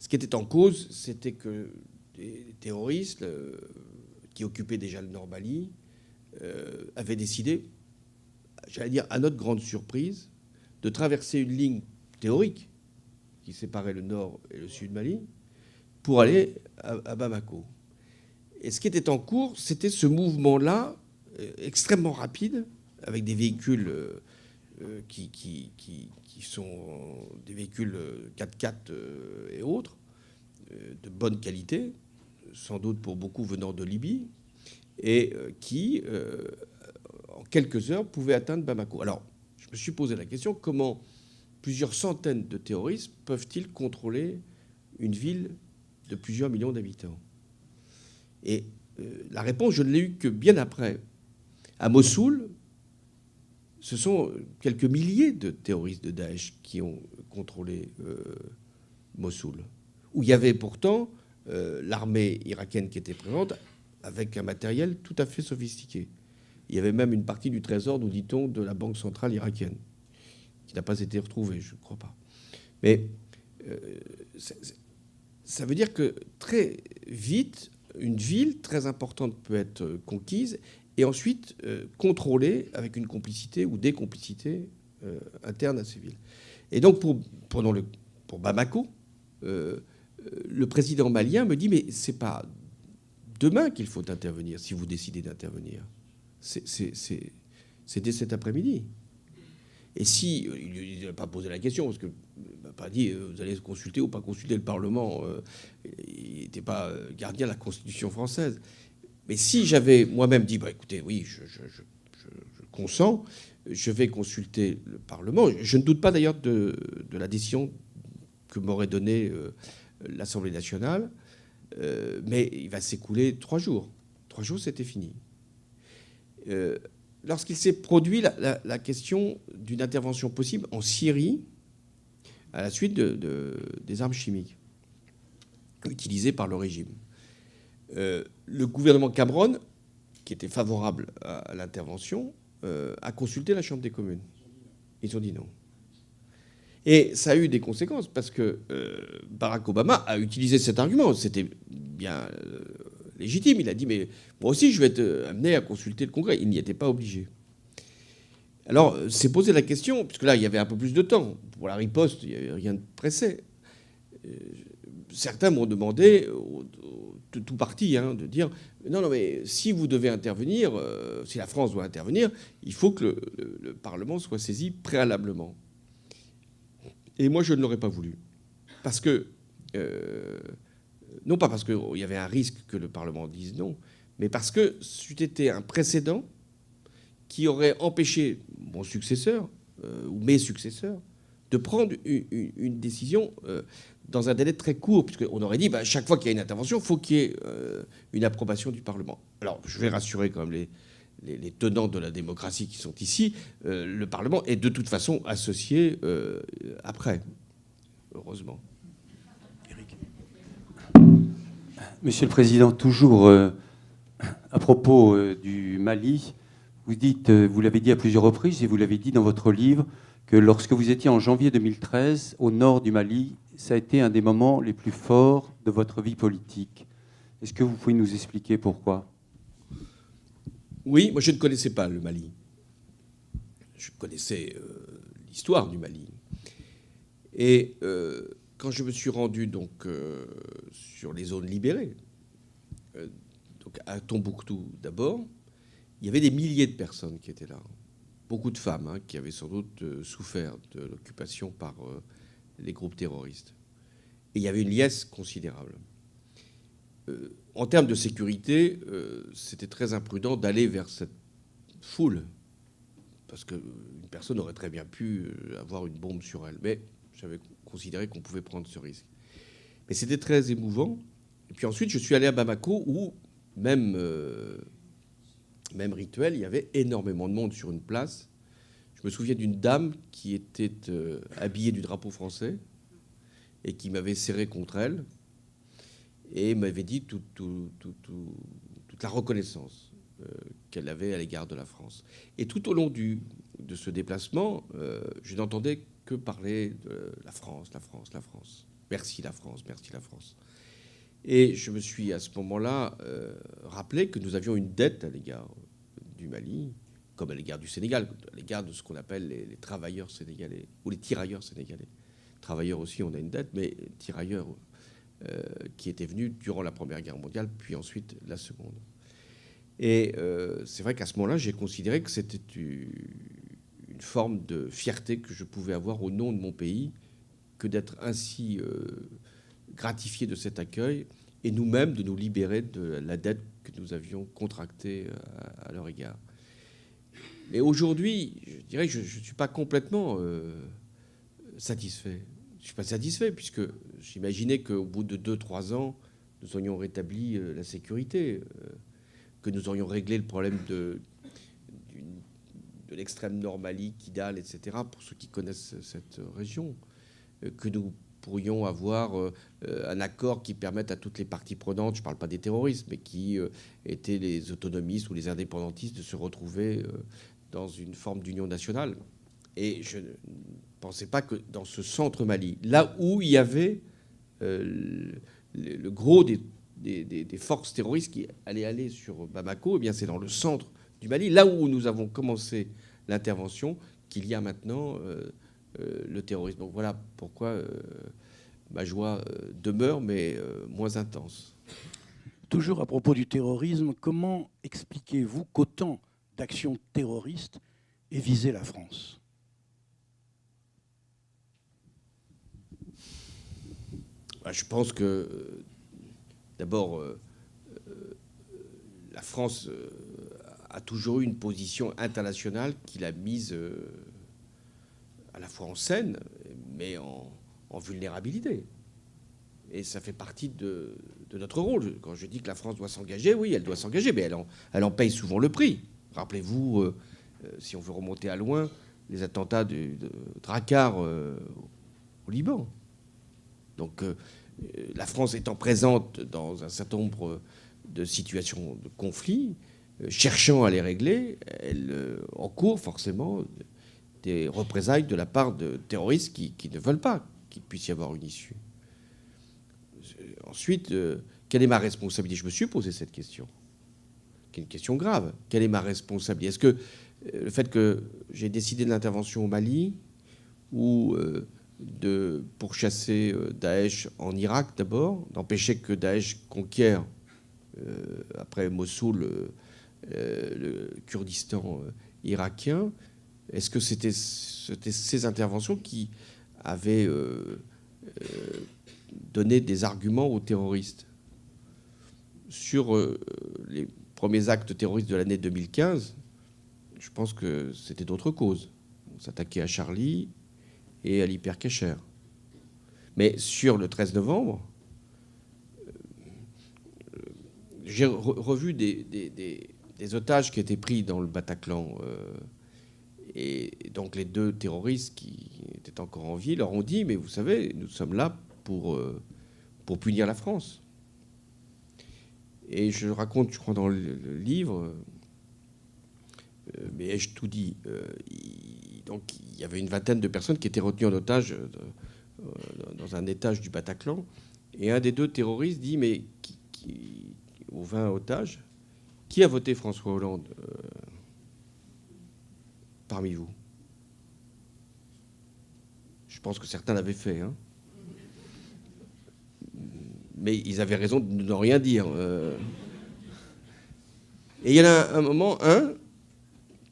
Ce qui était en cause, c'était que des terroristes qui occupaient déjà le Nord Mali avaient décidé, j'allais dire à notre grande surprise, de traverser une ligne théorique qui séparait le Nord et le Sud Mali pour aller à Bamako. Et ce qui était en cours, c'était ce mouvement-là extrêmement rapide, avec des véhicules qui sont des véhicules 4x4 et autres, de bonne qualité, sans doute pour beaucoup venant de Libye, et qui, en quelques heures, pouvaient atteindre Bamako. Alors, je me suis posé la question, comment plusieurs centaines de terroristes peuvent-ils contrôler une ville de plusieurs millions d'habitants? Et la réponse, je ne l'ai eue que bien après. À Mossoul, ce sont quelques milliers de terroristes de Daesh qui ont contrôlé Mossoul, où il y avait pourtant l'armée irakienne qui était présente avec un matériel tout à fait sophistiqué. Il y avait même une partie du trésor, nous dit-on, de la banque centrale irakienne, qui n'a pas été retrouvée, je ne crois pas. Mais ça veut dire que très vite, une ville très importante peut être conquise et ensuite contrôlée avec une complicité ou des complicités internes à ces villes. Et donc, pour Bamako, le président malien me dit « Mais c'est pas demain qu'il faut intervenir, si vous décidez d'intervenir. C'est dès cet après-midi. » Et si, il n'a pas posé la question, parce qu'il m'a pas dit vous allez consulter ou pas consulter le Parlement. Il n'était pas gardien de la Constitution française. Mais si j'avais moi-même dit écoutez, oui, je consens, je vais consulter le Parlement. Je ne doute pas d'ailleurs de la décision que m'aurait donnée l'Assemblée nationale. Mais il va s'écouler 3 jours. 3 jours, c'était fini. Lorsqu'il s'est produit la question d'une intervention possible en Syrie à la suite des armes chimiques utilisées par le régime, le gouvernement Cameron, qui était favorable à l'intervention, a consulté la Chambre des communes. Ils ont dit non. Et ça a eu des conséquences parce que Barack Obama a utilisé cet argument. C'était bien légitime. Il a dit mais moi aussi je vais être amené à consulter le Congrès. Il n'y était pas obligé. Alors s'est posé la question, puisque là il y avait un peu plus de temps pour la riposte, il n'y avait rien de pressé. Certains m'ont demandé, de tout parti, de dire non mais si vous devez intervenir, si la France doit intervenir, il faut que le Parlement soit saisi préalablement. Et moi je ne l'aurais pas voulu, parce que non pas parce qu'il y avait un risque que le Parlement dise non, mais parce que c'eût été un précédent qui aurait empêché mon successeur ou mes successeurs de prendre une décision dans un délai très court, puisqu'on aurait dit chaque fois qu'il y a une intervention, il faut qu'il y ait une approbation du Parlement. Alors je vais rassurer quand même les tenants de la démocratie qui sont ici, le Parlement est de toute façon associé après, heureusement. Monsieur le Président, toujours à propos du Mali, vous l'avez dit à plusieurs reprises et vous l'avez dit dans votre livre, que lorsque vous étiez en janvier 2013 au nord du Mali, ça a été un des moments les plus forts de votre vie politique. Est-ce que vous pouvez nous expliquer pourquoi ? Oui, moi je ne connaissais pas le Mali. Je connaissais l'histoire du Mali. Et quand je me suis rendu donc sur les zones libérées, donc à Tombouctou d'abord, il y avait des milliers de personnes qui étaient là. Beaucoup de femmes qui avaient sans doute souffert de l'occupation par les groupes terroristes. Et il y avait une liesse considérable. En termes de sécurité, c'était très imprudent d'aller vers cette foule, parce qu'une personne aurait très bien pu avoir une bombe sur elle. Mais j'avais considéré qu'on pouvait prendre ce risque. Mais c'était très émouvant. Et puis ensuite, je suis allé à Bamako, où même rituel, il y avait énormément de monde sur une place. Je me souviens d'une dame qui était habillée du drapeau français et qui m'avait serré contre elle et m'avait dit toute la reconnaissance qu'elle avait à l'égard de la France. Et tout au long de ce déplacement, je n'entendais que parler de la France, la France, la France. Merci la France, merci la France. Et je me suis à ce moment-là rappelé que nous avions une dette à l'égard du Mali, comme à l'égard du Sénégal, à l'égard de ce qu'on appelle les travailleurs sénégalais, ou les tirailleurs sénégalais. Travailleurs aussi, on a une dette, mais tirailleurs qui étaient venus durant la Première Guerre mondiale, puis ensuite la Seconde. Et c'est vrai qu'à ce moment-là, j'ai considéré que c'était une forme de fierté que je pouvais avoir au nom de mon pays, que d'être ainsi gratifié de cet accueil, et nous-mêmes de nous libérer de la dette que nous avions contractée à leur égard. Mais aujourd'hui, je dirais que je ne suis pas complètement Satisfait. Je ne suis pas satisfait, puisque j'imaginais qu'au bout de 2-3 ans, nous aurions rétabli la sécurité, que nous aurions réglé le problème de l'extrême nord Mali, Kidal, etc., pour ceux qui connaissent cette région, que nous pourrions avoir un accord qui permette à toutes les parties prenantes, je ne parle pas des terroristes, mais qui étaient les autonomistes ou les indépendantistes, de se retrouver dans une forme d'union nationale. Et je ne pensais pas que dans ce centre Mali, là où il y avait le gros des forces terroristes qui allaient aller sur Bamako, eh bien c'est dans le centre du Mali, là où nous avons commencé l'intervention, qu'il y a maintenant le terrorisme. Donc voilà pourquoi ma joie demeure, mais moins intense. Toujours à propos du terrorisme, comment expliquez-vous qu'autant d'actions terroristes aient visé la France ? Je pense que, d'abord, la France a toujours eu une position internationale qui l'a mise à la fois en scène, mais en vulnérabilité. Et ça fait partie de notre rôle. Quand je dis que la France doit s'engager, oui, elle doit s'engager, mais elle en paye souvent le prix. Rappelez-vous, si on veut remonter à loin, les attentats de Drakkar au Liban. Donc la France étant présente dans un certain nombre de situations de conflit, cherchant à les régler, elle encourt forcément des représailles de la part de terroristes qui ne veulent pas qu'il puisse y avoir une issue. Ensuite, quelle est ma responsabilité ? Je me suis posé cette question, qui est une question grave. Quelle est ma responsabilité ? Est-ce que le fait que j'ai décidé de l'intervention au Mali ou de pourchasser Daesh en Irak d'abord, d'empêcher que Daesh conquiert, après Mossoul, le Kurdistan irakien, est-ce que c'était ces interventions qui avaient donné des arguments aux terroristes ? Sur les premiers actes terroristes de l'année 2015, je pense que c'était d'autres causes. On s'attaquait à Charlie et à l'hypercacher. Mais sur le 13 novembre, j'ai revu des otages qui étaient pris dans le Bataclan. Et donc les deux terroristes qui étaient encore en vie leur ont dit « Mais vous savez, nous sommes là pour punir la France ». Et je raconte, je crois, dans le livre, mais ai-je tout dit ? Donc il y avait une vingtaine de personnes qui étaient retenues en otage dans un étage du Bataclan. Et un des deux terroristes dit, mais aux 20 otages, qui a voté François Hollande parmi vous ? Je pense que certains l'avaient fait, hein. Mais ils avaient raison de ne rien dire. Et il y en a un moment,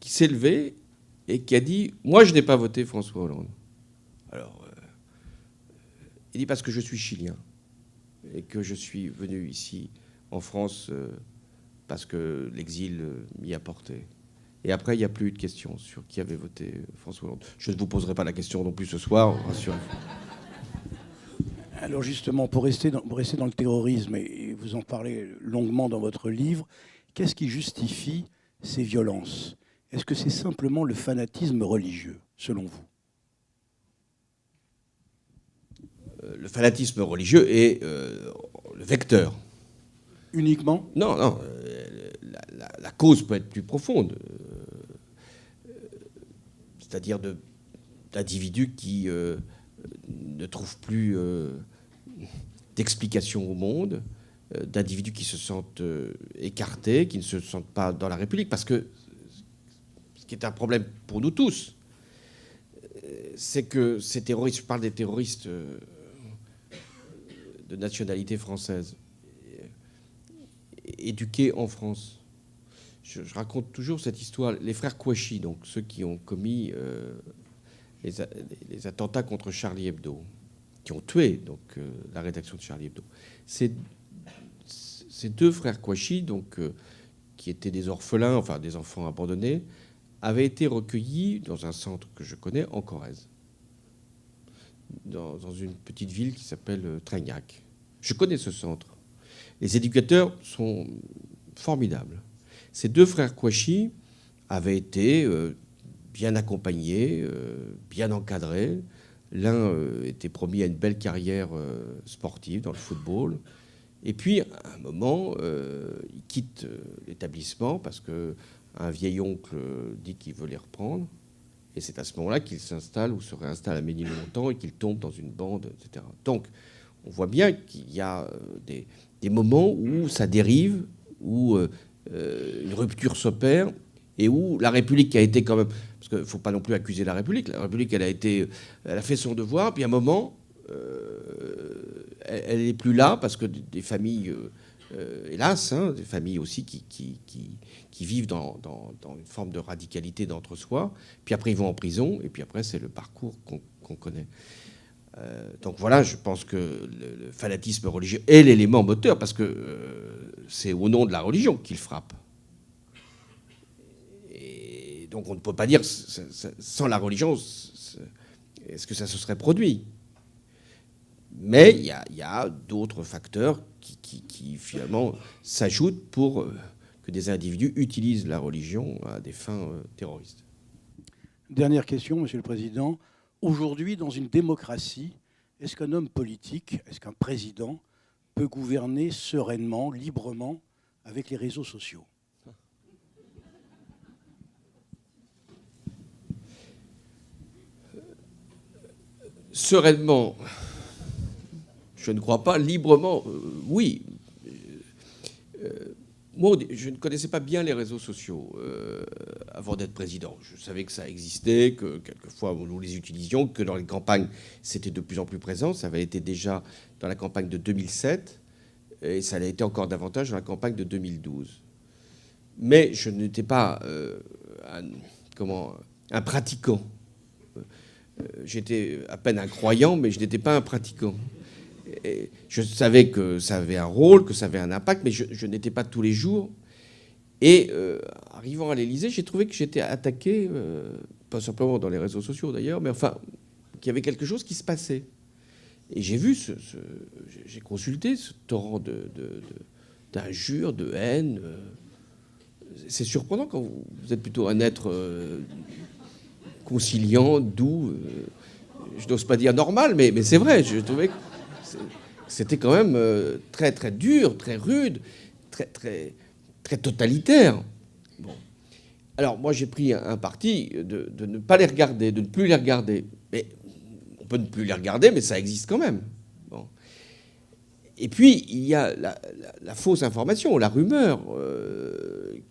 qui s'est levé et qui a dit « Moi, je n'ai pas voté François Hollande. » Alors, il dit « Parce que je suis chilien et que je suis venu ici, en France, parce que l'exil m'y a porté. » Et après, il n'y a plus eu de questions sur qui avait voté François Hollande. Je ne vous poserai pas la question non plus ce soir, rassurez-vous. Alors justement, pour rester dans le terrorisme, et vous en parlez longuement dans votre livre, qu'est-ce qui justifie ces violences ? Est-ce que c'est simplement le fanatisme religieux, selon vous ? Le fanatisme religieux est le vecteur. Uniquement ? Non. La cause peut être plus profonde. C'est-à-dire d'individus qui ne trouvent plus d'explication au monde, d'individus qui se sentent écartés, qui ne se sentent pas dans la République. Parce que ce qui est un problème pour nous tous, c'est que ces terroristes, je parle des terroristes de nationalité française, éduqués en France. Je raconte toujours cette histoire. Les frères Kouachi, donc ceux qui ont commis les attentats contre Charlie Hebdo, qui ont tué donc la rédaction de Charlie Hebdo. Ces deux frères Kouachi, donc qui étaient des orphelins, enfin des enfants abandonnés, avaient été recueillis dans un centre que je connais en Corrèze. dans une petite ville qui s'appelle Trégnac. Je connais ce centre. Les éducateurs sont formidables. Ces deux frères Kouachi avaient été bien accompagnés, bien encadrés. L'un était promis à une belle carrière sportive dans le football. Et puis, à un moment, il quitte l'établissement parce qu'un vieil oncle dit qu'il veut les reprendre. Et c'est à ce moment-là qu'il s'installe ou se réinstalle à Ménilmontant et qu'il tombe dans une bande, etc. Donc, on voit bien qu'il y a des moments où ça dérive, où une rupture s'opère et où la République a été quand même... Parce qu'il ne faut pas non plus accuser la République. La République, elle a fait son devoir, puis à un moment, elle n'est plus là parce que des familles, hélas, des familles aussi qui vivent dans une forme de radicalité d'entre-soi. Puis après, ils vont en prison, et puis après, c'est le parcours qu'on connaît. Donc voilà, je pense que le fanatisme religieux est l'élément moteur, parce que c'est au nom de la religion qu'il frappe. Et donc on ne peut pas dire, sans la religion, est-ce que ça se serait produit ? Mais il y a d'autres facteurs qui finalement s'ajoutent pour que des individus utilisent la religion à des fins terroristes. Dernière question, Monsieur le Président. Aujourd'hui, dans une démocratie, est-ce qu'un homme politique, est-ce qu'un président peut gouverner sereinement, librement, avec les réseaux sociaux ? Sereinement, je ne crois pas. Librement, oui. Moi, je ne connaissais pas bien les réseaux sociaux avant d'être président. Je savais que ça existait, que quelquefois nous les utilisions, que dans les campagnes, c'était de plus en plus présent. Ça avait été déjà dans la campagne de 2007 et ça l'a été encore davantage dans la campagne de 2012. Mais je n'étais pas un pratiquant. J'étais à peine un croyant, mais je n'étais pas un pratiquant. Et je savais que ça avait un rôle, que ça avait un impact, mais je n'étais pas tous les jours. Et arrivant à l'Élysée, j'ai trouvé que j'étais attaqué, pas simplement dans les réseaux sociaux d'ailleurs, mais enfin, qu'il y avait quelque chose qui se passait. Et j'ai vu, j'ai consulté ce torrent d'injures, de haine. C'est surprenant quand vous êtes plutôt un être conciliant, doux. Je n'ose pas dire normal, mais c'est vrai. Je trouvais que c'était quand même très, très dur, très rude, très, très, très totalitaire. Bon. Alors, moi, j'ai pris un parti de ne pas les regarder, de ne plus les regarder. Mais on peut ne plus les regarder, mais ça existe quand même. Bon. Et puis, il y a la fausse information, la rumeur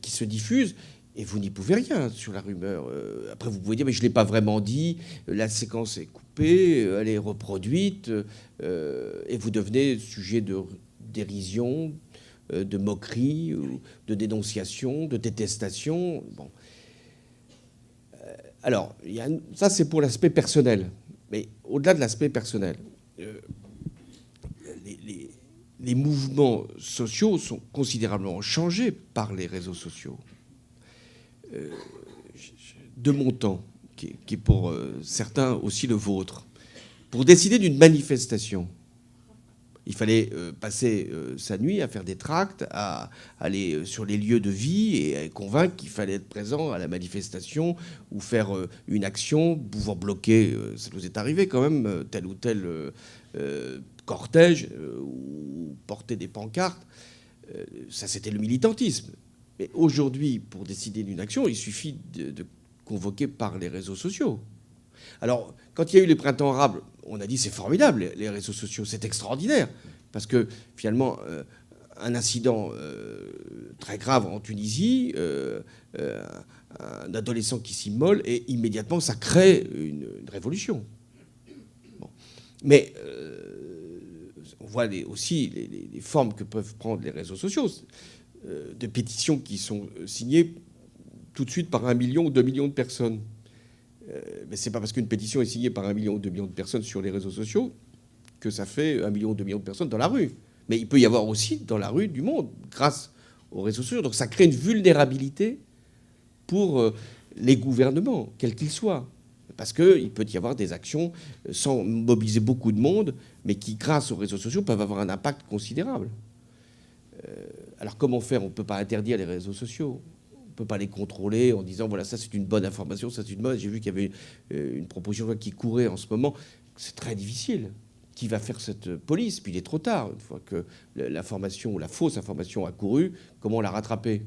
qui se diffuse. Et vous n'y pouvez rien sur la rumeur. Après, vous pouvez dire, mais je ne l'ai pas vraiment dit, la séquence est coupée, elle est reproduite, et vous devenez sujet de dérision, de moquerie, de dénonciation, de détestation. Bon. Alors, ça, c'est pour l'aspect personnel. Mais au-delà de l'aspect personnel, les mouvements sociaux sont considérablement changés par les réseaux sociaux. De mon temps, qui est pour certains aussi le vôtre, pour décider d'une manifestation, il fallait passer sa nuit à faire des tracts, à aller sur les lieux de vie et à convaincre qu'il fallait être présent à la manifestation ou faire une action pouvant bloquer, ça nous est arrivé quand même, tel ou tel cortège ou porter des pancartes. Ça, c'était le militantisme. Mais aujourd'hui, pour décider d'une action, il suffit de convoquer par les réseaux sociaux. Alors, quand il y a eu les printemps arabes, on a dit c'est formidable, les réseaux sociaux, c'est extraordinaire. Parce que finalement, un incident très grave en Tunisie, un adolescent qui s'immole, et immédiatement, ça crée une révolution. Bon. Mais on voit aussi les formes que peuvent prendre les réseaux sociaux. De pétitions qui sont signées tout de suite par 1 million ou 2 millions de personnes. Mais ce n'est pas parce qu'une pétition est signée par 1 million ou 2 millions de personnes sur les réseaux sociaux que ça fait 1 million ou 2 millions de personnes dans la rue. Mais il peut y avoir aussi dans la rue du monde grâce aux réseaux sociaux. Donc ça crée une vulnérabilité pour les gouvernements, quels qu'ils soient. parce qu'il peut y avoir des actions sans mobiliser beaucoup de monde, mais qui, grâce aux réseaux sociaux, peuvent avoir un impact considérable. Alors comment faire? On ne peut pas interdire les réseaux sociaux. On ne peut pas les contrôler en disant, voilà, ça c'est une bonne information, ça c'est une bonne... J'ai vu qu'il y avait une proposition de loi qui courait en ce moment. C'est très difficile. Qui va faire cette police? Puis il est trop tard. Une fois que l'information ou la fausse information a couru, comment la rattraper?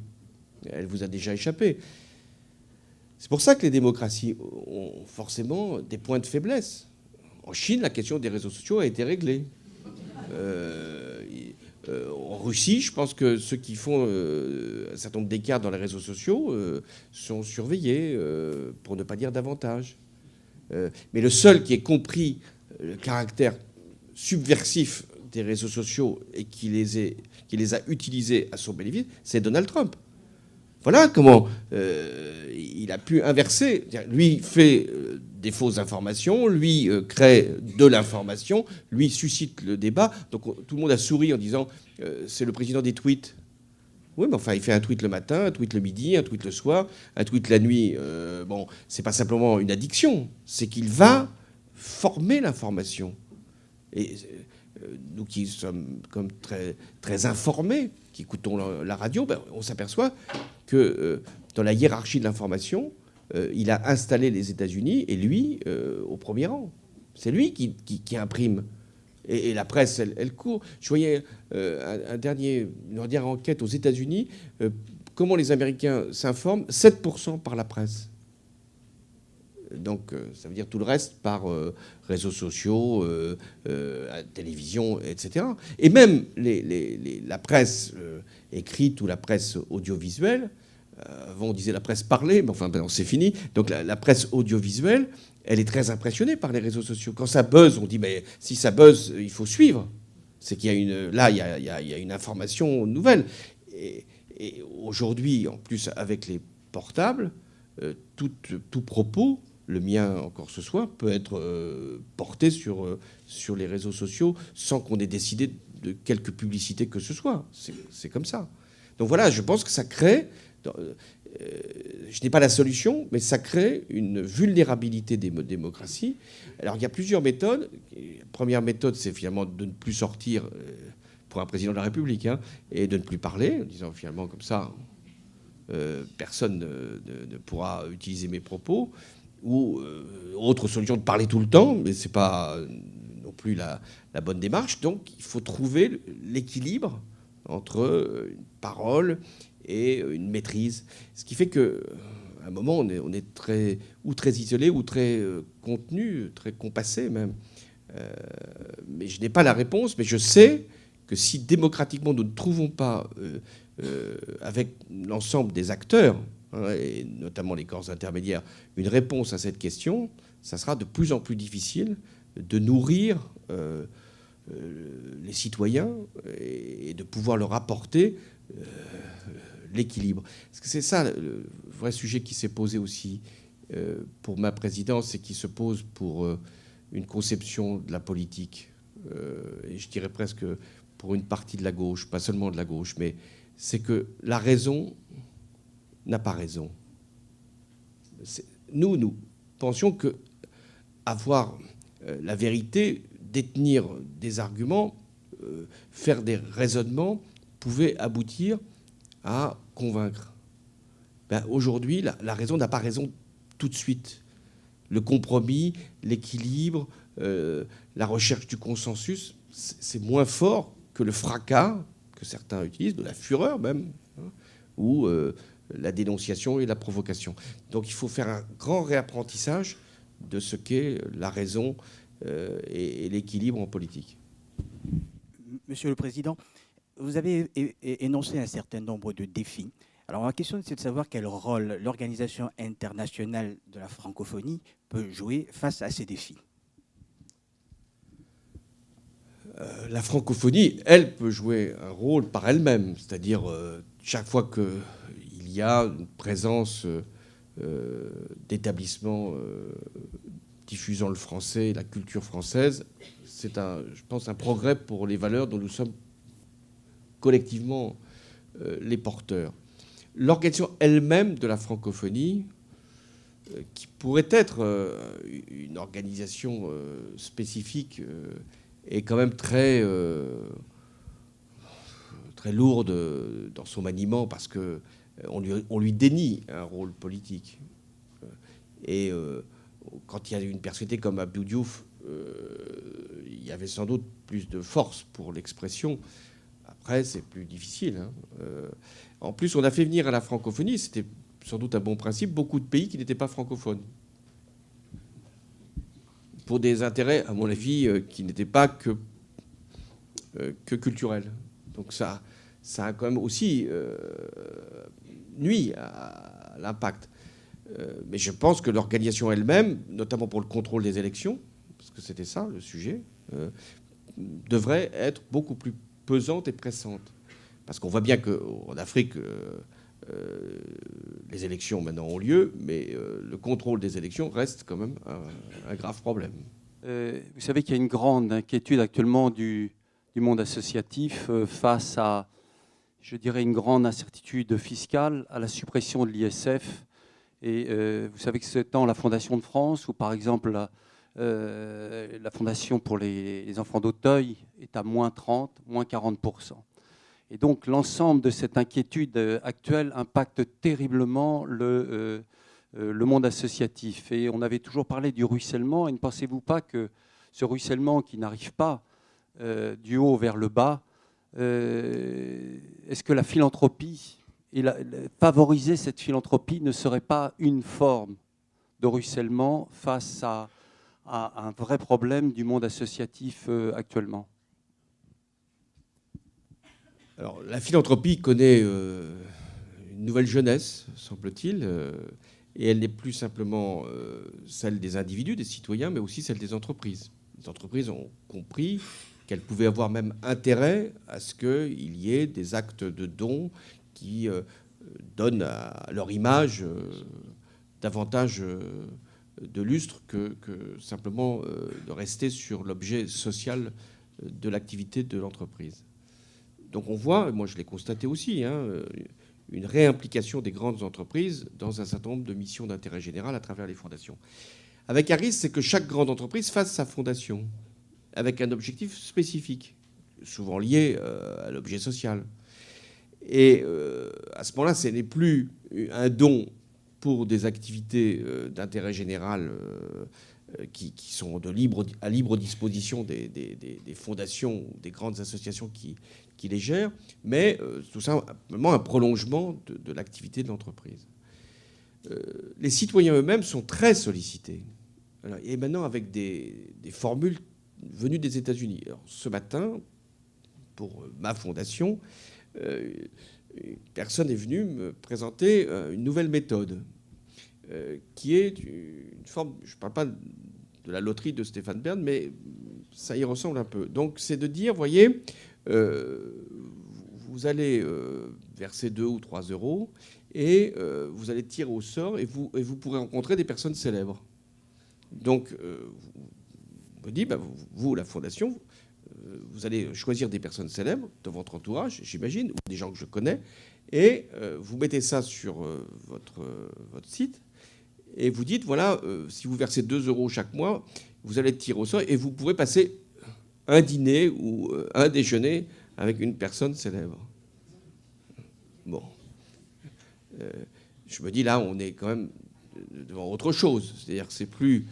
Elle vous a déjà échappé. C'est pour ça que les démocraties ont forcément des points de faiblesse. En Chine, la question des réseaux sociaux a été réglée. En Russie, je pense que ceux qui font un certain nombre d'écarts dans les réseaux sociaux sont surveillés, pour ne pas dire davantage. Mais le seul qui ait compris le caractère subversif des réseaux sociaux et qui les a utilisés à son bénéfice, c'est Donald Trump. Voilà comment il a pu inverser. Lui fait des fausses informations, lui crée de l'information, lui suscite le débat. Donc tout le monde a souri en disant c'est le président des tweets. Oui, mais enfin, il fait un tweet le matin, un tweet le midi, un tweet le soir, un tweet la nuit. Bon, c'est pas simplement une addiction, c'est qu'il va former l'information. Et nous qui sommes comme très, très informés, qui écoutons la radio, ben, on s'aperçoit que dans la hiérarchie de l'information, il a installé les États-Unis et lui au premier rang. C'est lui qui imprime. Et la presse, elle court. Je voyais une dernière enquête aux États-Unis. Comment les Américains s'informent? 7% par la presse. Donc, ça veut dire tout le reste par réseaux sociaux, télévision, etc. Et même la presse écrite ou la presse audiovisuelle, avant on disait la presse parlée, mais enfin ben, c'est fini. Donc la presse audiovisuelle, elle est très impressionnée par les réseaux sociaux. Quand ça buzz, on dit mais si ça buzz, il faut suivre. C'est qu'il y a une information nouvelle. Et aujourd'hui, en plus avec les portables, tout propos, le mien encore ce soir, peut être porté sur les réseaux sociaux sans qu'on ait décidé de quelque publicité que ce soit. C'est comme ça. Donc voilà, je pense que ça crée... je n'ai pas la solution, mais ça crée une vulnérabilité des démocraties. Alors il y a plusieurs méthodes. La première méthode, c'est finalement de ne plus sortir pour un président de la République, hein, et de ne plus parler, en disant finalement comme ça, personne ne pourra utiliser mes propos. Ou autre solution, de parler tout le temps, mais ce n'est pas non plus la bonne démarche. Donc il faut trouver l'équilibre entre une parole et une maîtrise. Ce qui fait qu'à un moment, on est très isolé ou très contenu, très compassé même. Mais je n'ai pas la réponse, mais je sais que si démocratiquement nous ne trouvons pas, avec l'ensemble des acteurs, et notamment les corps intermédiaires, une réponse à cette question, ça sera de plus en plus difficile de nourrir les citoyens et de pouvoir leur apporter l'équilibre. Parce que c'est ça le vrai sujet qui s'est posé aussi pour ma présidence et qui se pose pour une conception de la politique, et je dirais presque pour une partie de la gauche, pas seulement de la gauche, mais c'est que la raison n'a pas raison. Nous pensions que avoir la vérité, détenir des arguments, faire des raisonnements, pouvait aboutir à convaincre. Ben, aujourd'hui, la raison n'a pas raison tout de suite. Le compromis, l'équilibre, la recherche du consensus, c'est moins fort que le fracas que certains utilisent, de la fureur même, hein, ou la dénonciation et la provocation. Donc il faut faire un grand réapprentissage de ce qu'est la raison et l'équilibre en politique. Monsieur le Président, vous avez énoncé un certain nombre de défis. Alors ma question, c'est de savoir quel rôle l'Organisation internationale de la francophonie peut jouer face à ces défis. La francophonie, elle, peut jouer un rôle par elle-même. C'est-à-dire, chaque fois qu'il y a une présence d'établissements diffusant le français, la culture française, c'est, je pense, un progrès pour les valeurs dont nous sommes collectivement les porteurs. L'organisation elle-même de la francophonie, qui pourrait être une organisation spécifique est quand même très lourde dans son maniement parce qu'on lui dénie un rôle politique. Et quand il y a une personnalité comme Abdou Diouf, il y avait sans doute plus de force pour l'expression. Après, c'est plus difficile. Hein. En plus, on a fait venir à la francophonie, c'était sans doute un bon principe, beaucoup de pays qui n'étaient pas francophones. Pour des intérêts, à mon avis, qui n'étaient pas que culturels. Donc ça a quand même aussi nuit à l'impact. Mais je pense que l'organisation elle-même, notamment pour le contrôle des élections, parce que c'était ça le sujet, devrait être beaucoup plus pesante et pressante. Parce qu'on voit bien qu'en Afrique, les élections maintenant ont lieu, mais le contrôle des élections reste quand même un grave problème. Vous savez qu'il y a une grande inquiétude actuellement du monde associatif face à, je dirais, une grande incertitude fiscale, à la suppression de l'ISF. Et vous savez que c'est tant la Fondation de France ou par exemple la Fondation pour les enfants d'Auteuil est à moins 30, moins 40%. Et donc l'ensemble de cette inquiétude actuelle impacte terriblement le monde associatif. Et on avait toujours parlé du ruissellement. Et ne pensez-vous pas que ce ruissellement qui n'arrive pas du haut vers le bas, est-ce que la philanthropie et favoriser cette philanthropie ne serait pas une forme de ruissellement face à un vrai problème du monde associatif actuellement? Alors, la philanthropie connaît une nouvelle jeunesse, semble-t-il, et elle n'est plus simplement celle des individus, des citoyens, mais aussi celle des entreprises. Les entreprises ont compris qu'elles pouvaient avoir même intérêt à ce qu'il y ait des actes de dons qui donnent à leur image davantage de lustre que simplement de rester sur l'objet social de l'activité de l'entreprise. Donc on voit, moi je l'ai constaté aussi, une réimplication des grandes entreprises dans un certain nombre de missions d'intérêt général à travers les fondations. Avec un risque, c'est que chaque grande entreprise fasse sa fondation, avec un objectif spécifique, souvent lié à l'objet social. Et à ce moment-là, ce n'est plus un don pour des activités d'intérêt général qui sont à libre disposition des fondations ou des grandes associations qui les gèrent, mais tout simplement un prolongement de l'activité de l'entreprise. Les citoyens eux-mêmes sont très sollicités. Et maintenant, avec des formules venues des États-Unis. Alors, ce matin, pour ma fondation, une personne est venue me présenter une nouvelle méthode qui est une forme, je ne parle pas de la loterie de Stéphane Bern, mais ça y ressemble un peu. Donc c'est de dire, voyez, vous allez verser 2 ou 3 euros et vous allez tirer au sort et vous pourrez rencontrer des personnes célèbres. Donc on me dit, vous, la fondation, vous allez choisir des personnes célèbres de votre entourage, j'imagine, ou des gens que je connais, et vous mettez ça sur votre site, et vous dites, voilà, si vous versez 2 euros chaque mois, vous allez tirer au sort, et vous pourrez passer un dîner ou un déjeuner avec une personne célèbre. Bon. Je me dis, là, on est quand même devant autre chose. C'est-à-dire que c'est plus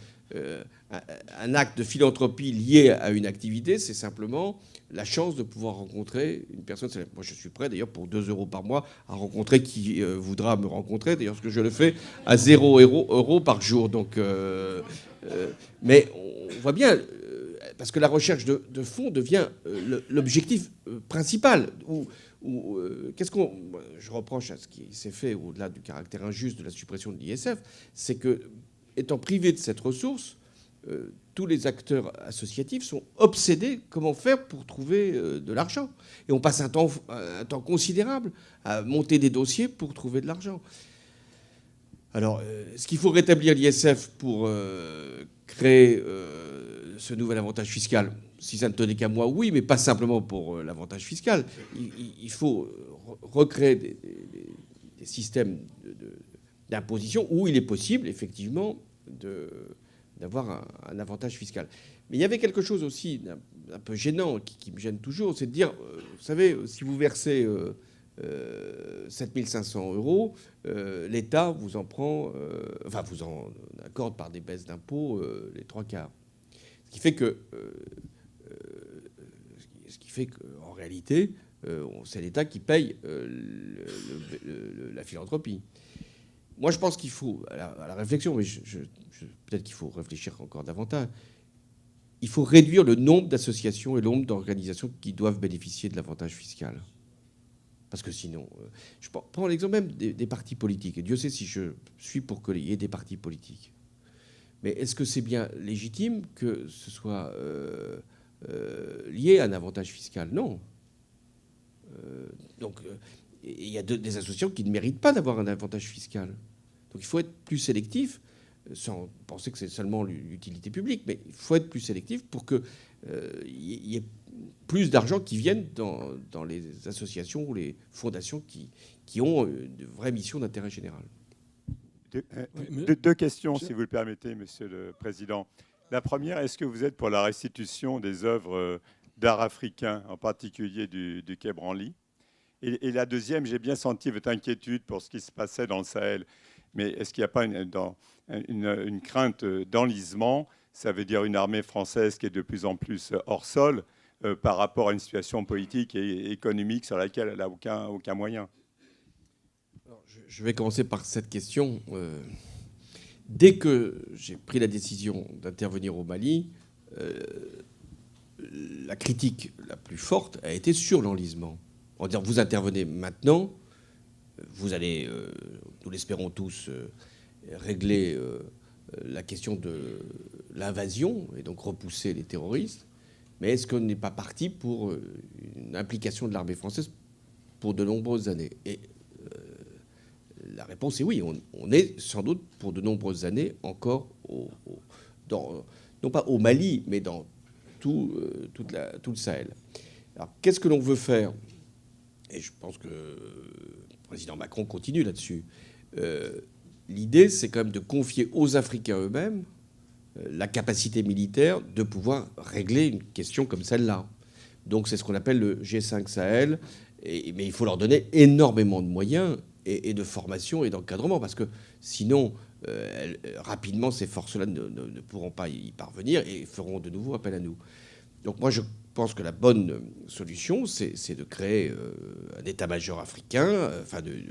un acte de philanthropie lié à une activité, c'est simplement la chance de pouvoir rencontrer une personne célèbre. Moi, je suis prêt, d'ailleurs, pour 2 euros par mois, à rencontrer qui voudra me rencontrer. D'ailleurs, ce que je le fais à 0 euros par jour. Donc, mais on voit bien, parce que la recherche de fonds devient l'objectif principal. Qu'est-ce qu'on... Je reproche à ce qui s'est fait, au-delà du caractère injuste de la suppression de l'ISF, c'est que, étant privés de cette ressource, tous les acteurs associatifs sont obsédés comment faire pour trouver de l'argent. Et on passe un temps considérable à monter des dossiers pour trouver de l'argent. Alors, est-ce qu'il faut rétablir l'ISF pour créer ce nouvel avantage fiscal? Si ça ne tenait qu'à moi, oui, mais pas simplement pour l'avantage fiscal. Il faut recréer des systèmes d'imposition où il est possible, effectivement, d'avoir un avantage fiscal. Mais il y avait quelque chose aussi un peu gênant qui me gêne toujours, c'est de dire, vous savez, si vous versez 7 500 euros, l'État vous en prend, vous en accorde par des baisses d'impôts les 3/4. Ce qui fait qu'en réalité, c'est l'État qui paye la philanthropie. Moi, je pense qu'il faut, à la réflexion, mais peut-être qu'il faut réfléchir encore davantage, il faut réduire le nombre d'associations et le nombre d'organisations qui doivent bénéficier de l'avantage fiscal. Parce que sinon, je prends l'exemple même des partis politiques. Et Dieu sait si je suis pour qu'il y ait des partis politiques. Mais est-ce que c'est bien légitime que ce soit lié à un avantage fiscal? Non. Donc, il y a des associations qui ne méritent pas d'avoir un avantage fiscal. Donc il faut être plus sélectif, sans penser que c'est seulement l'utilité publique, mais il faut être plus sélectif pour qu'il y ait plus d'argent qui vienne dans les associations ou les fondations qui ont de vraies missions d'intérêt général. Deux questions, si vous le permettez, Monsieur le Président. La première, est-ce que vous êtes pour la restitution des œuvres d'art africain, en particulier du Quai Branly? Et la deuxième, j'ai bien senti votre inquiétude pour ce qui se passait dans le Sahel. Mais est-ce qu'il n'y a pas une crainte d'enlisement? Ça veut dire une armée française qui est de plus en plus hors sol par rapport à une situation politique et économique sur laquelle elle n'a aucun moyen. Alors, je vais commencer par cette question. Dès que j'ai pris la décision d'intervenir au Mali, la critique la plus forte a été sur l'enlisement. En disant, vous intervenez maintenant, vous allez, nous l'espérons tous, régler la question de l'invasion et donc repousser les terroristes. Mais est-ce qu'on n'est pas parti pour une implication de l'armée française pour de nombreuses années? Et la réponse est oui, on est sans doute pour de nombreuses années encore, non pas au Mali, mais dans tout le Sahel. Alors qu'est-ce que l'on veut faire? Et je pense que le président Macron continue là-dessus. L'idée, c'est quand même de confier aux Africains eux-mêmes la capacité militaire de pouvoir régler une question comme celle-là. Donc c'est ce qu'on appelle le G5 Sahel. Mais il faut leur donner énormément de moyens et de formation et d'encadrement, parce que sinon, rapidement, ces forces-là ne pourront pas y parvenir et feront de nouveau appel à nous. Donc moi, je pense que la bonne solution, c'est de créer un état-major africain,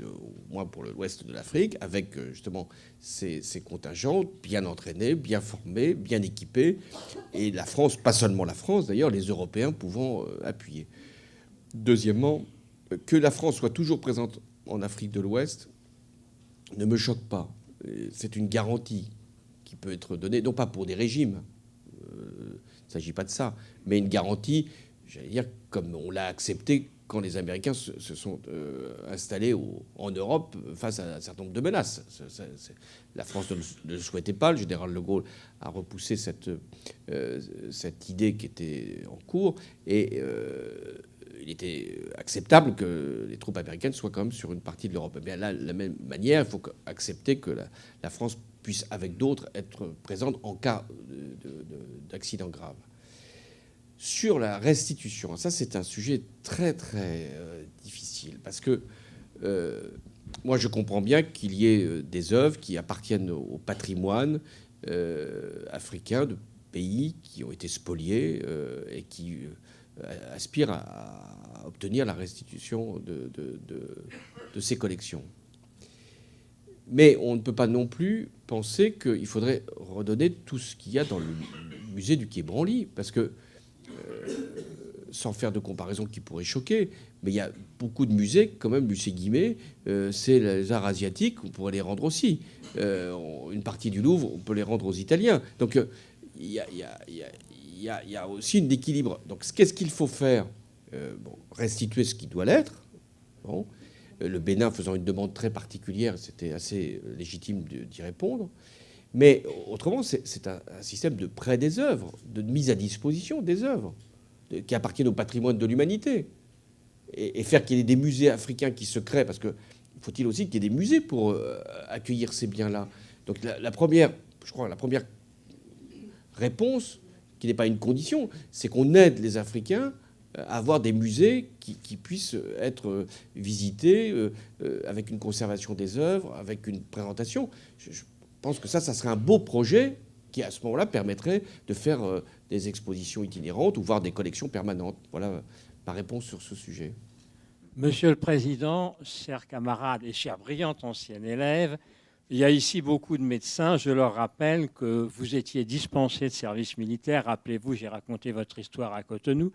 au moins pour l'ouest de l'Afrique, avec justement ces contingents bien entraînés, bien formés, bien équipés, et la France, pas seulement la France d'ailleurs, les Européens pouvant appuyer. Deuxièmement, que la France soit toujours présente en Afrique de l'Ouest ne me choque pas. C'est une garantie qui peut être donnée, non pas pour des régimes, il ne s'agit pas de ça, mais une garantie, j'allais dire, comme on l'a accepté quand les Américains se sont installés en Europe face à un certain nombre de menaces. La France ne le souhaitait pas. Le général de Gaulle a repoussé cette idée qui était en cours. Et il était acceptable que les troupes américaines soient quand même sur une partie de l'Europe. Mais là, de la même manière, il faut accepter que la France puisse, avec d'autres, être présente en cas d'accident grave. Sur la restitution, ça c'est un sujet très très difficile, parce que moi je comprends bien qu'il y ait des œuvres qui appartiennent au patrimoine africain de pays qui ont été spoliés et qui aspirent à obtenir la restitution de ces collections. Mais on ne peut pas non plus penser qu'il faudrait redonner tout ce qu'il y a dans le musée du Quai Branly, parce que, sans faire de comparaison qui pourrait choquer, mais il y a beaucoup de musées, quand même, musée Guimet, c'est les arts asiatiques, on pourrait les rendre aussi. Une partie du Louvre, on peut les rendre aux Italiens. Donc il y a aussi un équilibre. Donc qu'est-ce qu'il faut faire? Restituer ce qui doit l'être. Bon. Le Bénin faisant une demande très particulière, c'était assez légitime d'y répondre. Mais autrement, c'est un système de prêt des œuvres, de mise à disposition des œuvres qui appartiennent au patrimoine de l'humanité. Et faire qu'il y ait des musées africains qui se créent, parce qu'il faut-il aussi qu'il y ait des musées pour accueillir ces biens-là. Donc la première réponse, qui n'est pas une condition, c'est qu'on aide les Africains à avoir des musées qui puissent être visités avec une conservation des œuvres, avec une présentation. Je pense que ça serait un beau projet qui, à ce moment-là, permettrait de faire des expositions itinérantes ou voir des collections permanentes. Voilà ma réponse sur ce sujet. Monsieur le Président, chers camarades et chers brillants anciens élèves, il y a ici beaucoup de médecins. Je leur rappelle que vous étiez dispensé de service militaire. Rappelez-vous, j'ai raconté votre histoire à Cotonou.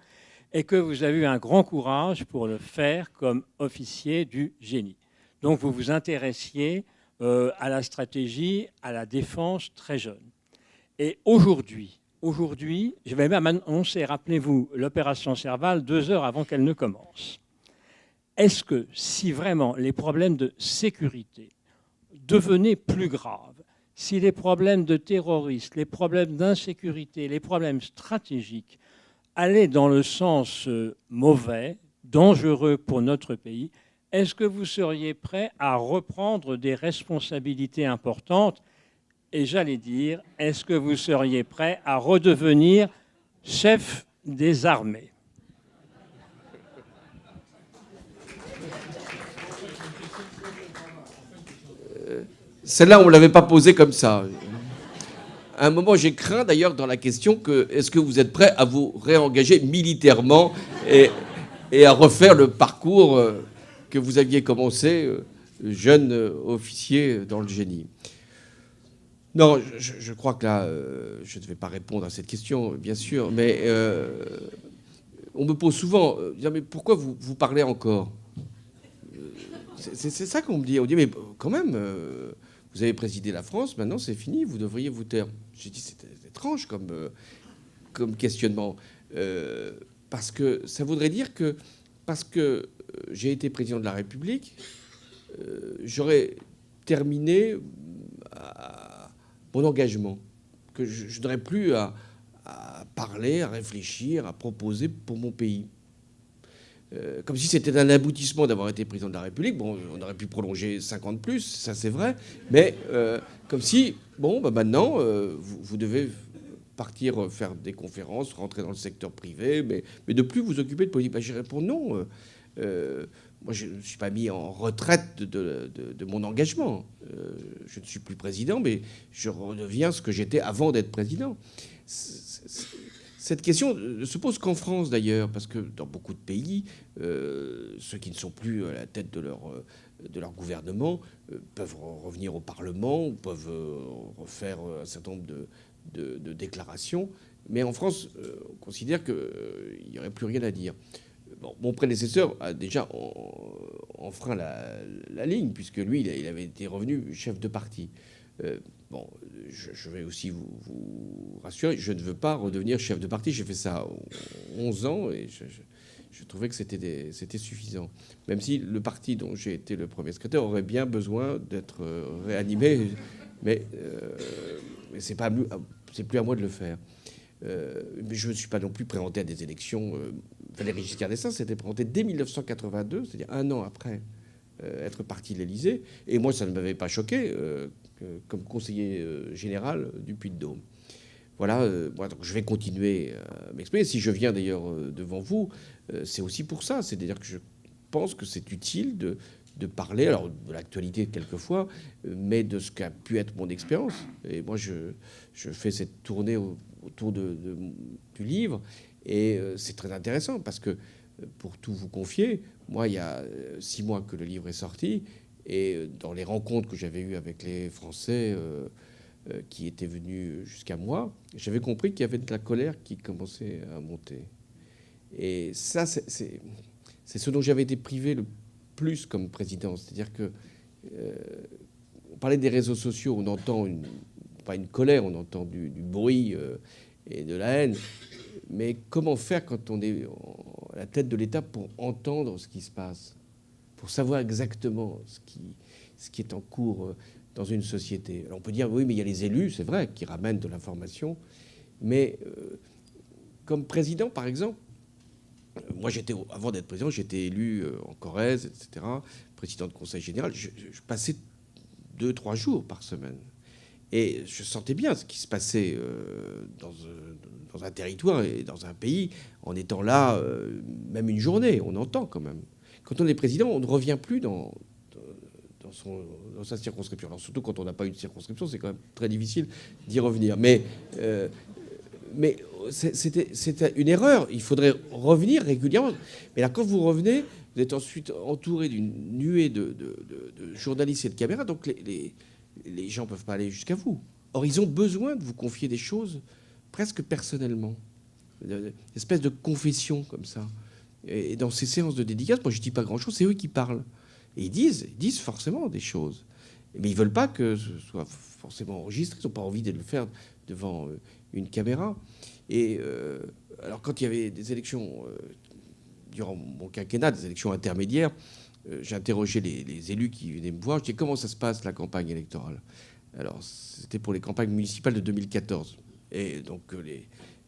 Et que vous avez eu un grand courage pour le faire comme officier du génie. Donc vous vous intéressiez à la stratégie, à la défense très jeune. Et aujourd'hui, je vais même annoncer, rappelez-vous, l'opération Serval 2 heures avant qu'elle ne commence. Est-ce que si vraiment les problèmes de sécurité devenaient plus graves, si les problèmes de terrorisme, les problèmes d'insécurité, les problèmes stratégiques allaient dans le sens mauvais, dangereux pour notre pays, est-ce que vous seriez prêt à reprendre des responsabilités importantes? Et j'allais dire, est-ce que vous seriez prêt à redevenir chef des armées? Celle-là, on ne l'avait pas posée comme ça. À un moment, j'ai craint d'ailleurs dans la question que est-ce que vous êtes prêt à vous réengager militairement et à refaire le parcours que vous aviez commencé, jeune officier dans le génie? Non, je crois que là, je ne vais pas répondre à cette question, bien sûr, mais on me pose souvent, mais pourquoi vous parlez encore? C'est ça qu'on me dit. On dit, mais quand même, vous avez présidé la France, maintenant c'est fini, vous devriez vous taire. J'ai dit, c'est étrange comme questionnement. Parce que ça voudrait dire que, parce que j'ai été président de la République, j'aurais terminé mon engagement, que je n'aurais plus à parler, à réfléchir, à proposer pour mon pays. Comme si c'était un aboutissement d'avoir été président de la République. Bon, on aurait pu prolonger 5 ans de plus, ça c'est vrai, mais comme si, bon, maintenant, vous devez partir faire des conférences, rentrer dans le secteur privé, mais de plus vous occuper de politique. Je réponds non. Moi, je ne suis pas mis en retraite de mon engagement. Je ne suis plus président, mais je redeviens ce que j'étais avant d'être président. Cette question ne se pose qu'en France, d'ailleurs, parce que dans beaucoup de pays, ceux qui ne sont plus à la tête de leur gouvernement peuvent revenir au Parlement, ou peuvent refaire un certain nombre de déclarations. Mais en France, on considère qu'il n'y aurait plus rien à dire. Bon, mon prédécesseur a déjà enfreint la ligne, puisque lui, il avait été revenu chef de parti. Bon, je vais aussi vous rassurer, je ne veux pas redevenir chef de parti. J'ai fait ça 11 ans et je trouvais que c'était suffisant. Même si le parti dont j'ai été le premier secrétaire aurait bien besoin d'être réanimé, mais c'est plus à moi de le faire. Mais je ne me suis pas non plus présenté à des élections. Valéry Giscard d'Estaing s'était présenté dès 1982, c'est-à-dire un an après être parti de l'Élysée. Et moi, ça ne m'avait pas choqué comme conseiller général du Puy-de-Dôme. Voilà, moi, donc je vais continuer à m'exprimer. Si je viens d'ailleurs devant vous, c'est aussi pour ça. C'est-à-dire que je pense que c'est utile de parler, alors de l'actualité quelquefois, mais de ce qu'a pu être mon expérience. Et moi, je fais cette tournée autour du livre, et c'est très intéressant parce que, pour tout vous confier, moi, il y a 6 mois que le livre est sorti, et dans les rencontres que j'avais eues avec les Français qui étaient venus jusqu'à moi, j'avais compris qu'il y avait de la colère qui commençait à monter. Et ça, c'est ce dont j'avais été privé le plus comme président. C'est-à-dire que on parlait des réseaux sociaux, on entend pas une colère, on entend du bruit et de la haine. Mais comment faire quand on est à la tête de l'État pour entendre ce qui se passe, pour savoir exactement ce qui est en cours dans une société? Alors on peut dire, oui, mais il y a les élus, c'est vrai, qui ramènent de l'information. Mais comme président, par exemple, moi, avant d'être président, j'étais élu en Corrèze, etc., président de conseil général. Je passais 2-3 jours par semaine. Et je sentais bien ce qui se passait dans un territoire et dans un pays en étant là, même une journée. On entend quand même. Quand on est président, on ne revient plus dans sa circonscription. Alors surtout quand on n'a pas une circonscription, c'est quand même très difficile d'y revenir. Mais c'était une erreur. Il faudrait revenir régulièrement. Mais là, quand vous revenez, vous êtes ensuite entouré d'une nuée de journalistes et de caméras. Donc les gens ne peuvent pas aller jusqu'à vous. Or, ils ont besoin de vous confier des choses presque personnellement. Une espèce de confession comme ça. Et dans ces séances de dédicace, moi je ne dis pas grand-chose, c'est eux qui parlent. Et ils disent forcément des choses. Mais ils ne veulent pas que ce soit forcément enregistré, ils n'ont pas envie de le faire devant une caméra. Et alors quand il y avait des élections, durant mon quinquennat, des élections intermédiaires, j'ai interrogé les élus qui venaient me voir. Je dis comment ça se passe la campagne électorale. Alors c'était pour les campagnes municipales de 2014. Et donc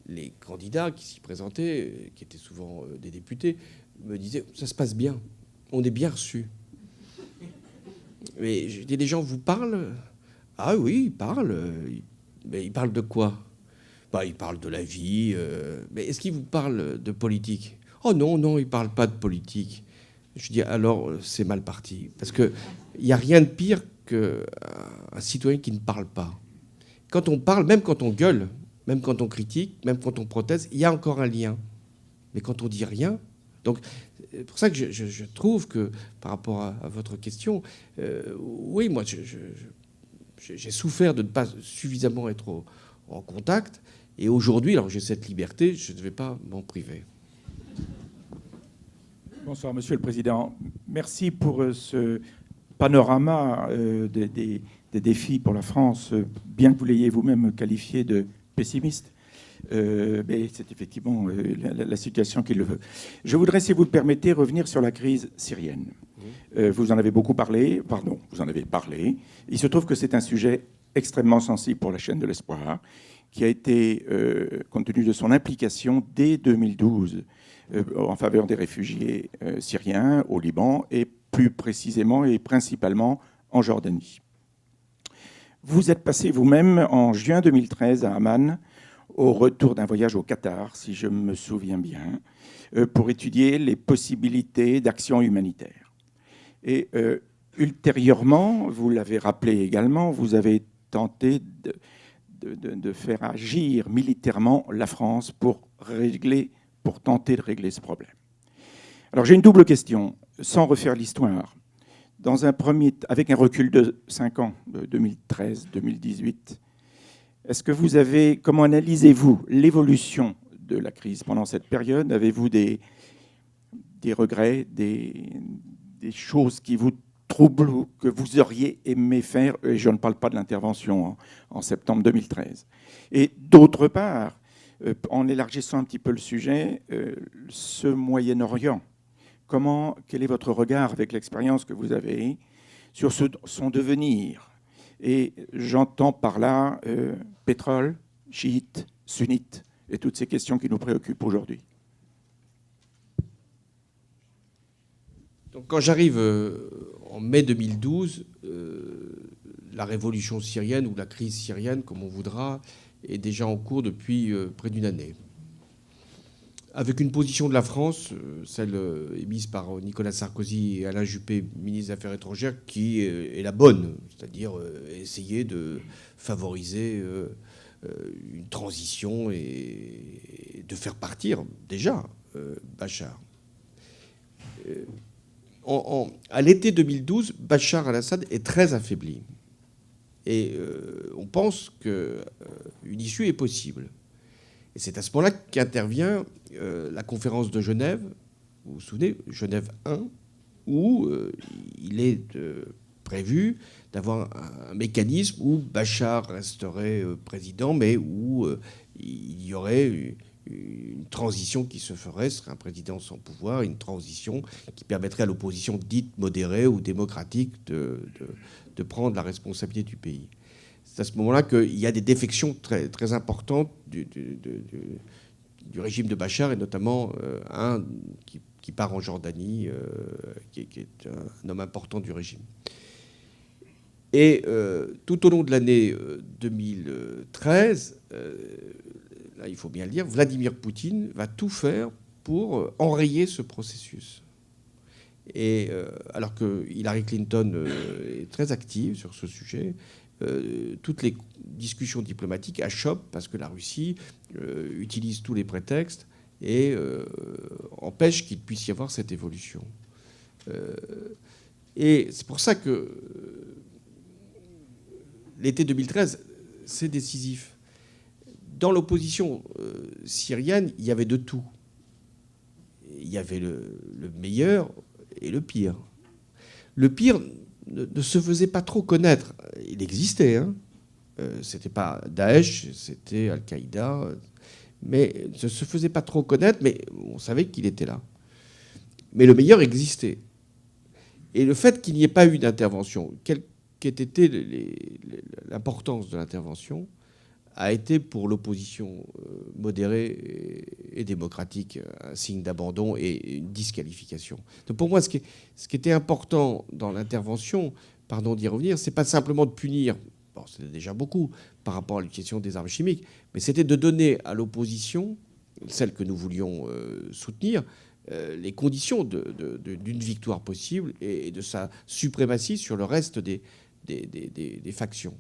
les candidats qui s'y présentaient, qui étaient souvent des députés, me disaient ça se passe bien, on est bien reçus. Mais je dis les gens vous parlent? Ah oui, ils parlent. Mais ils parlent de quoi? Ils parlent de la vie. Mais est-ce qu'ils vous parlent de politique? Oh non, non, ils ne parlent pas de politique. Je dis alors c'est mal parti. Parce qu'il n'y a rien de pire qu'un citoyen qui ne parle pas. Quand on parle, même quand on gueule, même quand on critique, même quand on proteste, il y a encore un lien. Mais quand on dit rien... Donc, c'est pour ça que je trouve que, par rapport à votre question, oui, moi, j'ai souffert de ne pas suffisamment être en contact. Et aujourd'hui, alors j'ai cette liberté, je ne vais pas m'en priver. Bonsoir, Monsieur le Président. Merci pour ce panorama des défis pour la France, bien que vous l'ayez vous-même qualifié de pessimiste. Mais c'est effectivement la situation qui le veut. Je voudrais, si vous le permettez, revenir sur la crise syrienne. Vous en avez beaucoup parlé. Pardon, vous en avez parlé. Il se trouve que c'est un sujet extrêmement sensible pour la chaîne de l'Espoir, qui a été, compte tenu de son implication dès 2012, en faveur des réfugiés syriens au Liban et plus précisément et principalement en Jordanie. Vous êtes passé vous-même en juin 2013 à Amman, au retour d'un voyage au Qatar, si je me souviens bien, pour étudier les possibilités d'action humanitaire. Et ultérieurement, vous l'avez rappelé également, vous avez tenté de faire agir militairement la France pour tenter de régler ce problème. Alors j'ai une double question, sans refaire l'histoire. Avec un recul de 5 ans, de 2013-2018, comment analysez-vous l'évolution de la crise pendant cette période? Avez-vous des regrets, des choses qui vous troublent ou que vous auriez aimé faire? Et je ne parle pas de l'intervention en septembre 2013. Et d'autre part, en élargissant un petit peu le sujet, ce Moyen-Orient, quel est votre regard avec l'expérience que vous avez sur son devenir? Et j'entends par là pétrole, chiite, sunnite, et toutes ces questions qui nous préoccupent aujourd'hui. Donc, quand j'arrive en mai 2012, la révolution syrienne ou la crise syrienne, comme on voudra, est déjà en cours depuis près d'une année. Avec une position de la France, celle émise par Nicolas Sarkozy et Alain Juppé, ministre des Affaires étrangères, qui est la bonne, c'est-à-dire essayer de favoriser une transition et de faire partir déjà Bachar. À l'été 2012, Bachar al-Assad est très affaibli. Et on pense qu'une issue est possible. Et c'est à ce moment-là qu'intervient la conférence de Genève, vous vous souvenez, Genève 1, où il est prévu d'avoir un mécanisme où Bachar resterait président, mais où il y aurait une transition qui se ferait, ce serait un président sans pouvoir, une transition qui permettrait à l'opposition dite modérée ou démocratique de prendre la responsabilité du pays. C'est à ce moment-là qu'il y a des défections très, très importantes du régime de Bachar, et notamment un qui part en Jordanie, qui est un homme important du régime. Et tout au long de l'année 2013, là, il faut bien le dire, Vladimir Poutine va tout faire pour enrayer ce processus. Et alors que Hillary Clinton est très active sur ce sujet, toutes les discussions diplomatiques achoppent parce que la Russie utilise tous les prétextes et empêche qu'il puisse y avoir cette évolution. Et c'est pour ça que l'été 2013, c'est décisif. Dans l'opposition syrienne, il y avait de tout. Il y avait le meilleur et le pire. Le pire ne se faisait pas trop connaître. Il existait. Hein. C'était pas Daesh, c'était Al-Qaïda. Mais ne se faisait pas trop connaître, mais on savait qu'il était là. Mais le meilleur existait. Et le fait qu'il n'y ait pas eu d'intervention, quelle qu'ait été l'importance de l'intervention, a été pour l'opposition modérée et démocratique un signe d'abandon et une disqualification. Donc pour moi, ce qui était important dans l'intervention, pardon d'y revenir, c'est pas simplement de punir, bon, c'était déjà beaucoup par rapport à l'utilisation des armes chimiques, mais c'était de donner à l'opposition, celle que nous voulions soutenir, les conditions d'une victoire possible et de sa suprématie sur le reste des factions.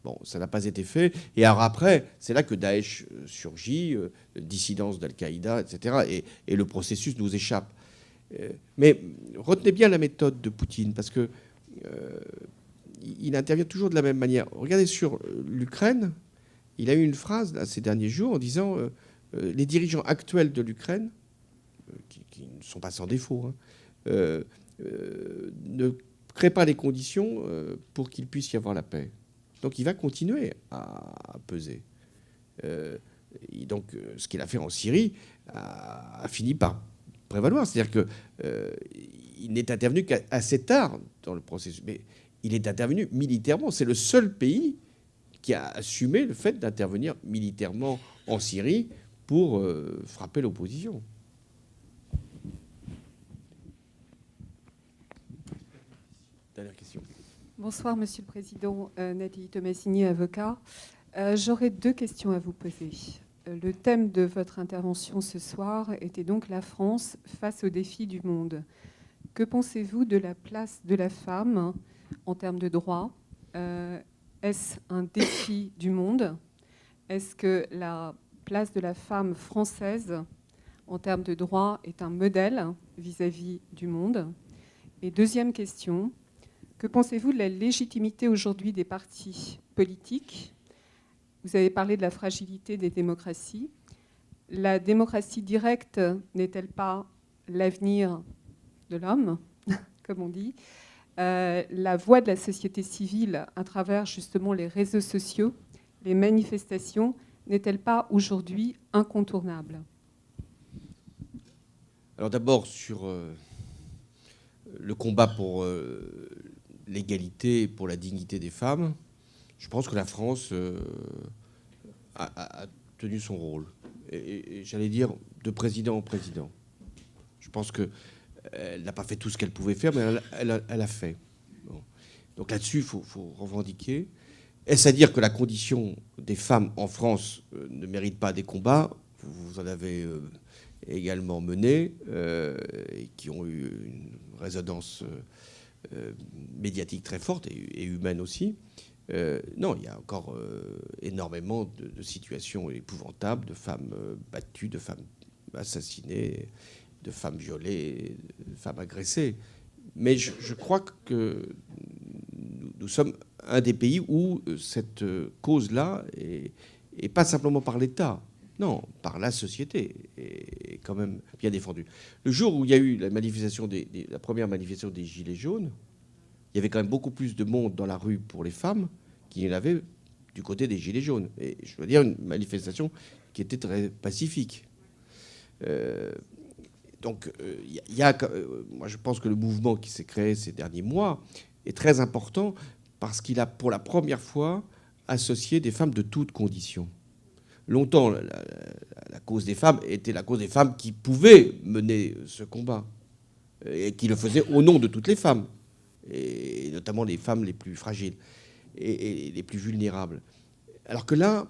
Bon, ça n'a pas été fait. Et alors après, c'est là que Daesh surgit, dissidence d'Al-Qaïda, etc. Et le processus nous échappe. Mais retenez bien la méthode de Poutine, parce que il intervient toujours de la même manière. Regardez sur l'Ukraine, il a eu une phrase là, ces derniers jours en disant les dirigeants actuels de l'Ukraine, qui ne sont pas sans défaut, hein, ne créent pas les conditions pour qu'il puisse y avoir la paix. Donc il va continuer à peser. Et donc ce qu'il a fait en Syrie a fini par prévaloir. C'est-à-dire qu'il n'est intervenu qu'assez tard dans le processus. Mais il est intervenu militairement. C'est le seul pays qui a assumé le fait d'intervenir militairement en Syrie pour frapper l'opposition. Dernière question. Bonsoir, Monsieur le Président. Nathalie Tomasini, avocat. J'aurais 2 questions à vous poser. Le thème de votre intervention ce soir était donc la France face aux défis du monde. Que pensez-vous de la place de la femme en termes de droits ? Est-ce un défi du monde ? Est-ce que la place de la femme française en termes de droits est un modèle vis-à-vis du monde ? Et deuxième question, que pensez-vous de la légitimité aujourd'hui des partis politiques ? Vous avez parlé de la fragilité des démocraties. La démocratie directe n'est-elle pas l'avenir de l'homme, comme on dit ? La voix de la société civile à travers justement les réseaux sociaux, les manifestations, n'est-elle pas aujourd'hui incontournable ? Alors d'abord sur le combat pour l'égalité et pour la dignité des femmes, je pense que la France a tenu son rôle. Et j'allais dire de président en président. Je pense qu'elle n'a pas fait tout ce qu'elle pouvait faire, mais elle a fait. Bon. Donc là-dessus, il faut revendiquer. Est-ce à dire que la condition des femmes en France ne mérite pas des combats ? Vous en avez également mené, et qui ont eu une résonance médiatique très forte et humaine aussi. Non, il y a encore énormément de situations épouvantables, de femmes battues, de femmes assassinées, de femmes violées, de femmes agressées. Mais je crois que nous sommes un des pays où cette cause-là est pas simplement par l'État, non, par la société, est quand même bien défendue. Le jour où il y a eu la première manifestation des Gilets jaunes, il y avait quand même beaucoup plus de monde dans la rue pour les femmes qu'il y en avait du côté des Gilets jaunes. Et je veux dire, une manifestation qui était très pacifique. Donc, moi, je pense que le mouvement qui s'est créé ces derniers mois est très important parce qu'il a, pour la première fois, associé des femmes de toutes conditions. longtemps, la cause des femmes était la cause des femmes qui pouvaient mener ce combat et qui le faisaient au nom de toutes les femmes, et notamment les femmes les plus fragiles et les plus vulnérables. Alors que là,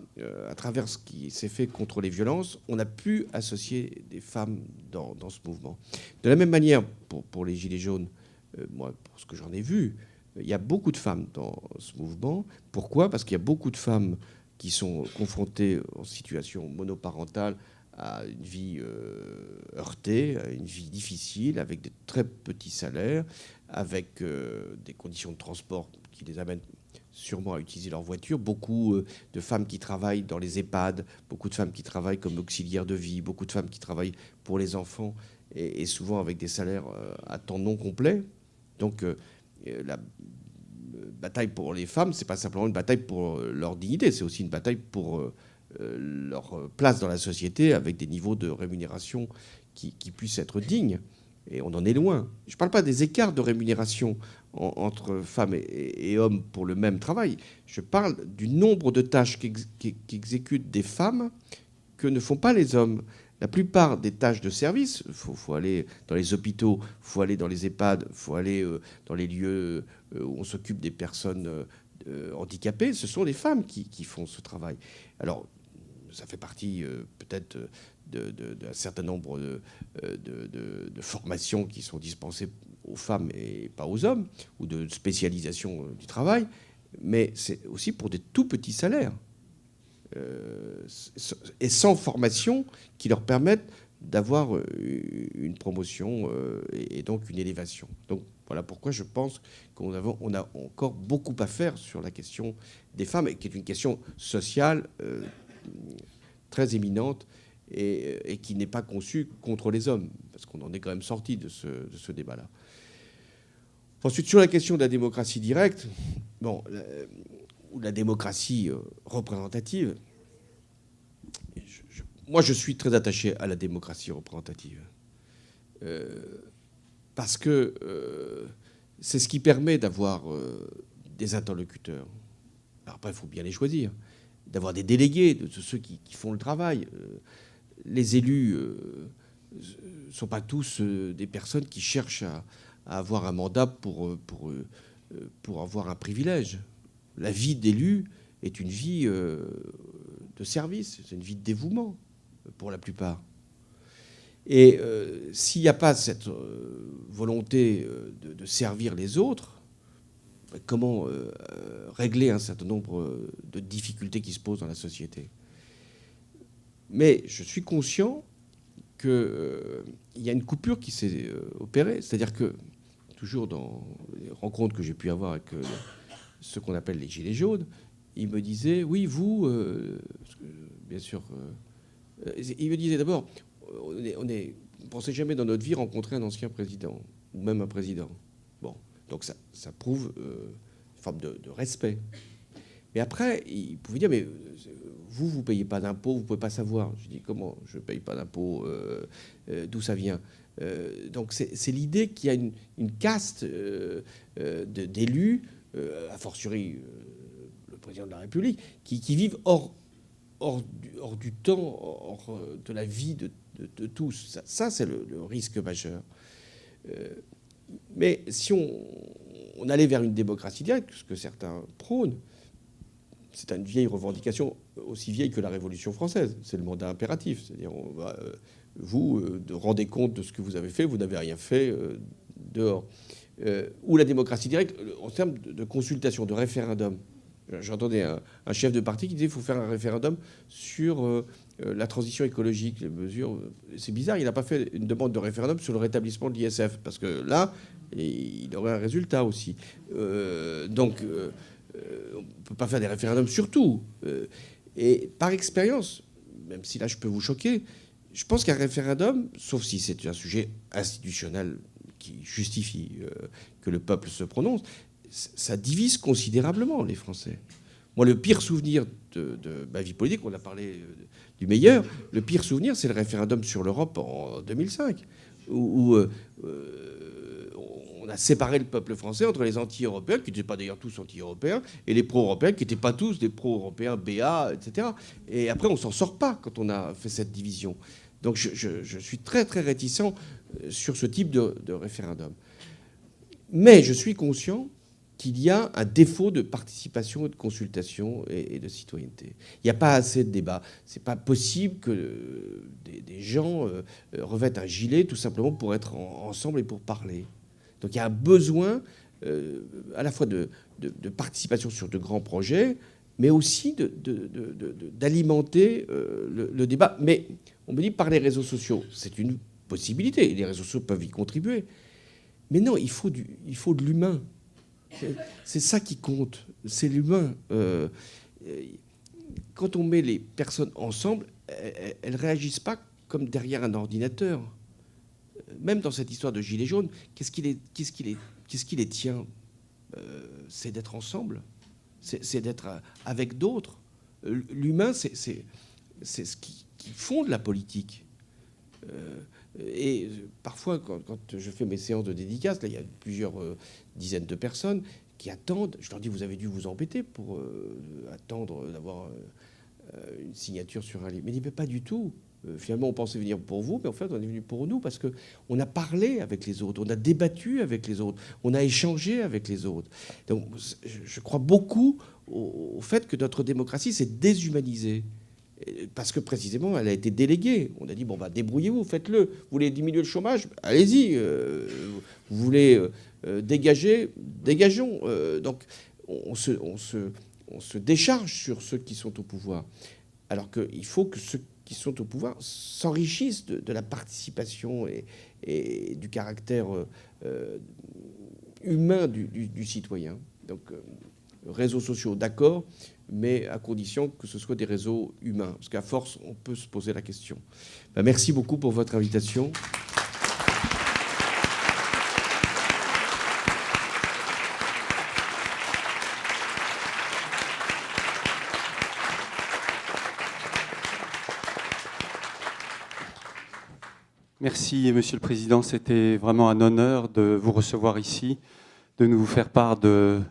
à travers ce qui s'est fait contre les violences, on a pu associer des femmes dans ce mouvement. De la même manière, pour les Gilets jaunes, moi, pour ce que j'en ai vu, il y a beaucoup de femmes dans ce mouvement. Pourquoi ? Parce qu'il y a beaucoup de femmes qui sont confrontées en situation monoparentale à une vie heurtée, à une vie difficile, avec de très petits salaires, avec des conditions de transport qui les amènent sûrement à utiliser leur voiture. Beaucoup de femmes qui travaillent dans les EHPAD, beaucoup de femmes qui travaillent comme auxiliaires de vie, beaucoup de femmes qui travaillent pour les enfants, et souvent avec des salaires à temps non complet. Donc la bataille pour les femmes, c'est pas simplement une bataille pour leur dignité, c'est aussi une bataille pour leur place dans la société, avec des niveaux de rémunération qui puissent être dignes. Et on en est loin. Je ne parle pas des écarts de rémunération entre femmes et hommes pour le même travail. Je parle du nombre de tâches qu'exécutent des femmes que ne font pas les hommes. La plupart des tâches de service, il faut aller dans les hôpitaux, il faut aller dans les EHPAD, il faut aller dans les lieux où on s'occupe des personnes handicapées, ce sont les femmes qui font ce travail. Alors, ça fait partie peut-être d'un certain nombre de formations qui sont dispensées aux femmes et pas aux hommes, ou de spécialisation du travail, mais c'est aussi pour des tout petits salaires. Et sans formation qui leur permettent d'avoir une promotion et donc une élévation. Donc voilà pourquoi je pense qu'on a encore beaucoup à faire sur la question des femmes, et qui est une question sociale très éminente et qui n'est pas conçue contre les hommes, parce qu'on en est quand même sorti de ce débat-là. Ensuite, sur la question de la démocratie directe, ou de la démocratie représentative, moi je suis très attaché à la démocratie représentative. Parce que c'est ce qui permet d'avoir des interlocuteurs. Alors après, il faut bien les choisir, d'avoir des délégués, de ceux qui font le travail. Les élus ne sont pas tous des personnes qui cherchent à avoir un mandat pour avoir un privilège. La vie d'élu est une vie de service, c'est une vie de dévouement pour la plupart. Et s'il n'y a pas cette volonté de servir les autres, comment régler un certain nombre de difficultés qui se posent dans la société ? Mais je suis conscient qu'il y a une coupure qui s'est opérée. C'est-à-dire que, toujours dans les rencontres que j'ai pu avoir avec ce qu'on appelle les Gilets jaunes, ils me disaient, oui, vous, bien sûr, ils me disaient d'abord, on ne pensait jamais dans notre vie rencontrer un ancien président, ou même un président. Bon, donc ça prouve une forme de respect. Mais après, ils pouvaient dire, mais vous ne payez pas d'impôts, vous ne pouvez pas savoir. Je dis, comment je ne paye pas d'impôts, d'où ça vient ? Donc c'est l'idée qu'il y a une caste d'élus, a fortiori le président de la République, qui vivent hors du temps, hors de la vie de tous. Ça c'est le risque majeur. Mais si on allait vers une démocratie directe, ce que certains prônent, c'est une vieille revendication, aussi vieille que la Révolution française. C'est le mandat impératif. C'est-à-dire, vous rendez compte de ce que vous avez fait, vous n'avez rien fait dehors. Ou la démocratie directe, en termes de consultation, de référendum. J'entendais un chef de parti qui disait qu'il faut faire un référendum sur la transition écologique, les mesures. C'est bizarre, il n'a pas fait une demande de référendum sur le rétablissement de l'ISF, parce que là, il aurait un résultat aussi. Donc, on ne peut pas faire des référendums sur tout. Et par expérience, même si là je peux vous choquer, je pense qu'un référendum, sauf si c'est un sujet institutionnel qui justifie que le peuple se prononce, ça divise considérablement les Français. Moi, le pire souvenir de ma vie politique, on a parlé du meilleur, le pire souvenir, c'est le référendum sur l'Europe en 2005, où on on a séparé le peuple français entre les anti-européens, qui n'étaient pas d'ailleurs tous anti-européens, et les pro-européens, qui n'étaient pas tous des pro-européens BA, etc. Et après, on ne s'en sort pas quand on a fait cette division. Donc je suis très, très réticent sur ce type de référendum. Mais je suis conscient qu'il y a un défaut de participation, de consultation et de citoyenneté. Il n'y a pas assez de débat. Ce n'est pas possible que des gens revêtent un gilet tout simplement pour être ensemble et pour parler. Donc il y a un besoin à la fois de participation sur de grands projets, mais aussi d'alimenter le débat. Mais on me dit par les réseaux sociaux, c'est une possibilité, et les réseaux sociaux peuvent y contribuer. Mais non, il faut de l'humain. C'est ça qui compte, c'est l'humain. Quand on met les personnes ensemble, elles ne réagissent pas comme derrière un ordinateur. Même dans cette histoire de gilets jaunes, qu'est-ce qui les tient ? C'est d'être ensemble, c'est d'être avec d'autres. L'humain, c'est ce qui fonde la politique. Et parfois, quand je fais mes séances de dédicaces, là, il y a plusieurs dizaines de personnes qui attendent. Je leur dis, vous avez dû vous embêter pour attendre d'avoir une signature sur un livre. Mais ils ne disent, pas du tout. Finalement, on pensait venir pour vous, mais en fait, on est venu pour nous parce qu'on a parlé avec les autres, on a débattu avec les autres, on a échangé avec les autres. Donc, je crois beaucoup au fait que notre démocratie s'est déshumanisée. Parce que précisément, elle a été déléguée. On a dit, bon, bah, débrouillez-vous, faites-le. Vous voulez diminuer le chômage ? Allez-y. Vous voulez dégager ? Dégageons. Donc, on se décharge sur ceux qui sont au pouvoir. Alors qu'il faut que ceux qui sont au pouvoir s'enrichissent de la participation et du caractère humain du citoyen. Donc, réseaux sociaux, d'accord, mais à condition que ce soit des réseaux humains. Parce qu'à force, on peut se poser la question. Ben, merci beaucoup pour votre invitation. Merci, Monsieur le Président. C'était vraiment un honneur de vous recevoir ici, de nous faire part de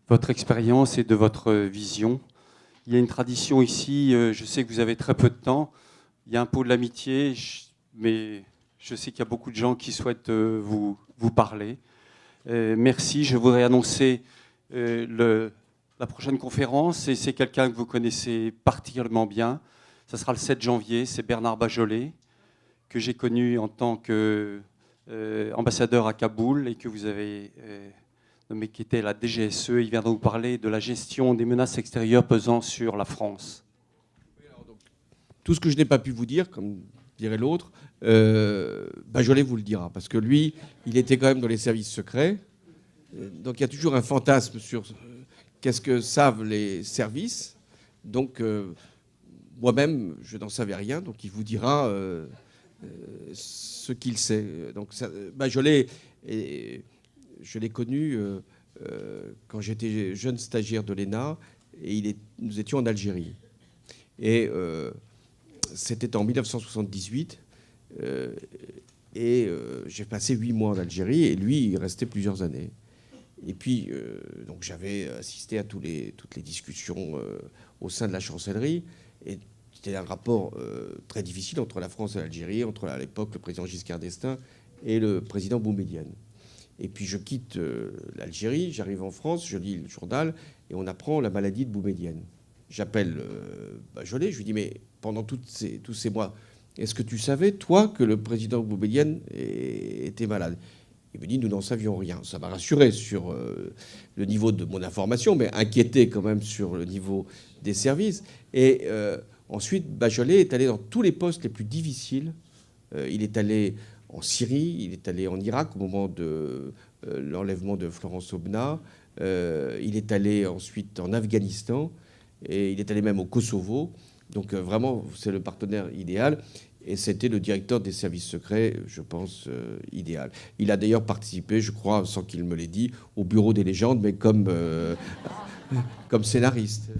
votre expérience et de votre vision. Il y a une tradition ici, je sais que vous avez très peu de temps, il y a un pot de l'amitié, mais je sais qu'il y a beaucoup de gens qui souhaitent vous parler. Merci, je voudrais annoncer la prochaine conférence, et c'est quelqu'un que vous connaissez particulièrement bien. Ça sera le 7 janvier, c'est Bernard Bajolet, que j'ai connu en tant qu'ambassadeur à Kaboul et que vous avez nommé, qui était la DGSE. Il viendra vous parler de la gestion des menaces extérieures pesant sur la France. Tout ce que je n'ai pas pu vous dire, comme dirait l'autre, Bajolet vous le dira, parce que lui, il était quand même dans les services secrets. Donc il y a toujours un fantasme sur qu'est-ce que savent les services. Donc moi-même, je n'en savais rien, donc il vous dira ce qu'il sait. Donc Bajolet, je l'ai connu quand j'étais jeune stagiaire de l'ENA, et nous étions en Algérie. Et c'était en 1978. J'ai passé 8 mois en Algérie, et lui, il restait plusieurs années. Et puis, donc j'avais assisté à toutes les discussions au sein de la chancellerie. Et c'était un rapport très difficile entre la France et l'Algérie, entre à l'époque le président Giscard d'Estaing et le président Boumedienne. Et puis je quitte l'Algérie, j'arrive en France, je lis le journal, et on apprend la maladie de Boumedienne. J'appelle Bajolet, je lui dis, mais pendant tous ces mois, est-ce que tu savais, toi, que le président Boumedienne était malade ? Il me dit, nous n'en savions rien. Ça m'a rassuré sur le niveau de mon information, mais inquiété quand même sur le niveau des services. Et ensuite, Bajolet est allé dans tous les postes les plus difficiles. Il est allé en Syrie, il est allé en Irak au moment de l'enlèvement de Florence Aubenas. Il est allé ensuite en Afghanistan, et il est allé même au Kosovo. Donc vraiment, c'est le partenaire idéal. Et c'était le directeur des services secrets, je pense, idéal. Il a d'ailleurs participé, je crois, sans qu'il me l'ait dit, au Bureau des légendes, mais comme scénariste.